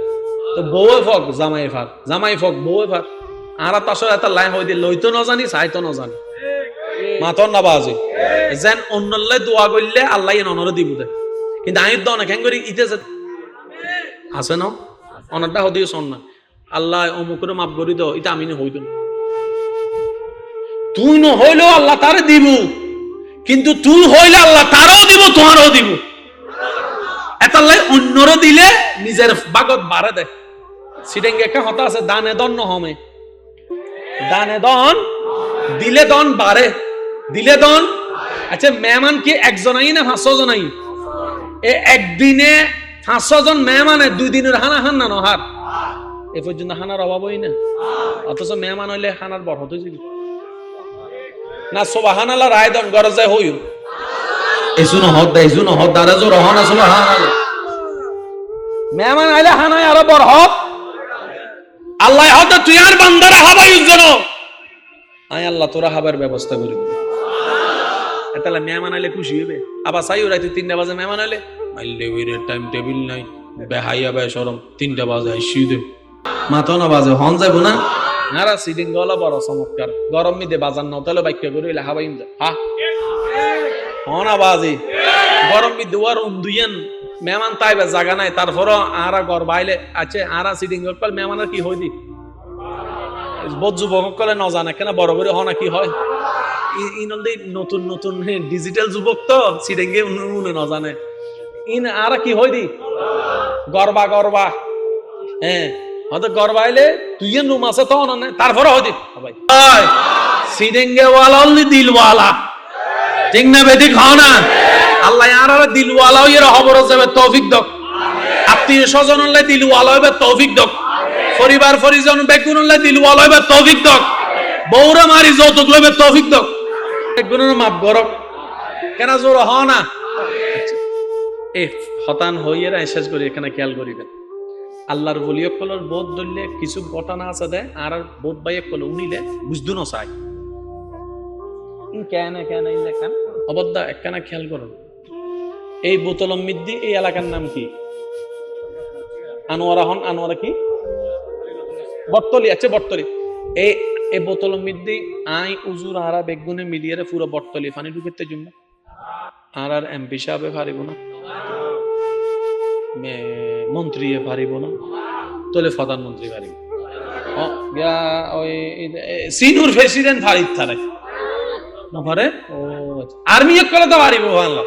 তো বউয়ে ফক জামাই ফাক, জামাই ফক বউয়ে ফাক। আর তাসর এত লাইন হই দিয়ে লইতো না জানি, চাইতো না জানি, মাতন না বাজে। যেন অন্যল্লাই দোয়া করলে আল্লাহ অনরে দিব দেয়, কিন্তু আমি তো অনেক করি ইতে আছে না অনারটা হদিও শোন না, আল্লাহ অমুকের মাফ করি দাও, এটা আমি হইতো না। তুই ন হইলেও আল্লাহ তারে দিব, কিন্তু তুই হইলে আল্লাহ তারও দিব, তোমারও দিব। এতাল্লাই অন্যরও দিলে নিজের বাগত বাড়ে দেয়। সিডেঙ্গে একটা হতা আছে, দানে দন নহমে, দানে দন দিলে দন বাড়ে, দিলে দন। আচ্ছা, মেহমান কি একজনাই না 500 জনাই? একদিনে 500 জন মেহমানের 2 দিনের হানা হান না নহার এ পর্যন্ত হানার অভাবই না, অথচ মেহমান হইলে হানার বড় হতে যাবি না। সুবহানাল্লাহ রায় দন গরজ যায় হইউ এসুনো হদ দা, এসুনো হদ দারে জোর হনা সুবহানাল্লাহ। মেহমান আইলে হানায় আরো বড় হক আল্লাহ হদ তুই আর বান্দারা হাবাই উজ্জন আই আল্লাহ তোরা হাবার ব্যবস্থা করে দিবি। তাহলে মেহমান আইলে খুশি হবে। আবার চাইও রাইতে 3টা বাজে মেহমান আইলে মাইলে ওইরে টাইম টেবিল নাই, বেহাইয়া বে শরম, 3টা বাজে আইসি দে মাথা না বাজে হন যাইব না। নারা সিডিং গলা বড় চমৎকার, গরম মিদে বাজার না তাহলে বাইক করে হইলে হাবাইম যা হা হন বাজে গরম মিদে ওয়ার উন্দুইয়েন মেহমান তাইবে জায়গা নাই, তারপরও আরা ঘর বাইলে আছে আরা সিডিং করপাল মেহমানের কি হই দি বোধ যুবক কলে ন জানে কেন বড় করে হনা কি হয়। ইনলদি নতুন নতুন ডিজিটাল যুবক তো সিডেঙ্গে উনি ন জানে ইন আরা কি হই দি গরবা গরবা। হ্যাঁ হয়তো গরবা আইলে তুই রুম আছে তো না, তারপরে হই দি ভাই সিডেঙ্গে ওয়ালা অনলি দিলওয়ালা, ঠিক না বেদিক হয় না? আল্লাহ আর দিলওয়ালা হইয়ে খবর যাবে তৌফিক দক, আত্মীয় স্বজন হলে দিলওয়ালা হবে তৌফিক দক, পরিবার পরিজন বেগুন হলে দিলওয়ালা হবে তৌফিক দক, বউরা মারি যৌতুক লইবে তৌফিক দক, বেগুনের মাপ গরক কেন জোর হ না। এ হতান হইয়ে শেষ করি, এখানে খেয়াল করিবেন আল্লাহর বলিয়কলের বোধ ধরলে কিছু ঘটনা আছে দেয় আর বোধ বাইয়ে কলে উনিলে বুঝদু না চাই কেন কেন লেখান অবদ্ধা একখানা খেয়াল করুন। এই বোতলম মিদ্দি এই এলাকার নাম কি? আনোয়ারা হন, আনোয়ারা কি বটতলি? আচ্ছা বটতলি। এই বোতলম মিদ্দি আই উজুর আরা বেগুনে মিলিয়ে পুরো বটতলি পানি ঢুকেতে জন্য আর এমপি সাহেবে পারিব না, মন্ত্রী পারিব না, তাহলে প্রধানমন্ত্রী পারিব, সিনুর প্রেসিডেন্ট ফারিদ থারে পারে। ও আর্মি করে তো পারিব আল্লাহ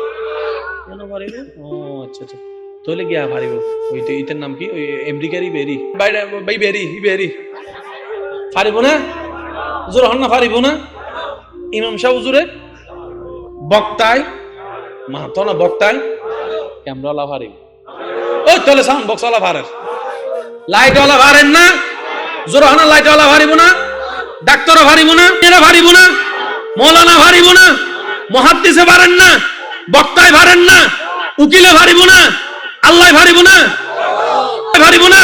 কেন পারিব? ও আচ্ছা আচ্ছা, তাহলে গিয়া পারিব। ওইটা ইটার নাম কি? ওই আমেরিকারই বেরি বাইরে বাই বেরি বেরি পারিব না, হুজুর হন না পারিব না। ইমাম সাহেব হুজুরে বক্তায় মাতো না বক্তায় ক্যামেরাওয়ালা পারিব, ওই তাহলে সাউন্ড বক্সওয়ালা পারেন, লাইটওয়ালা পারেন না, জোর হন লাইটওয়ালা পারিব না, ডাক্তারও পারিব না, এরা পারিব না, মৌলানা পারিব না, মুহাদ্দিসে পারেন না, বক্তায় পারেন না, উকিলে পারিব না, আল্লাহ পারিব না, পারিব না।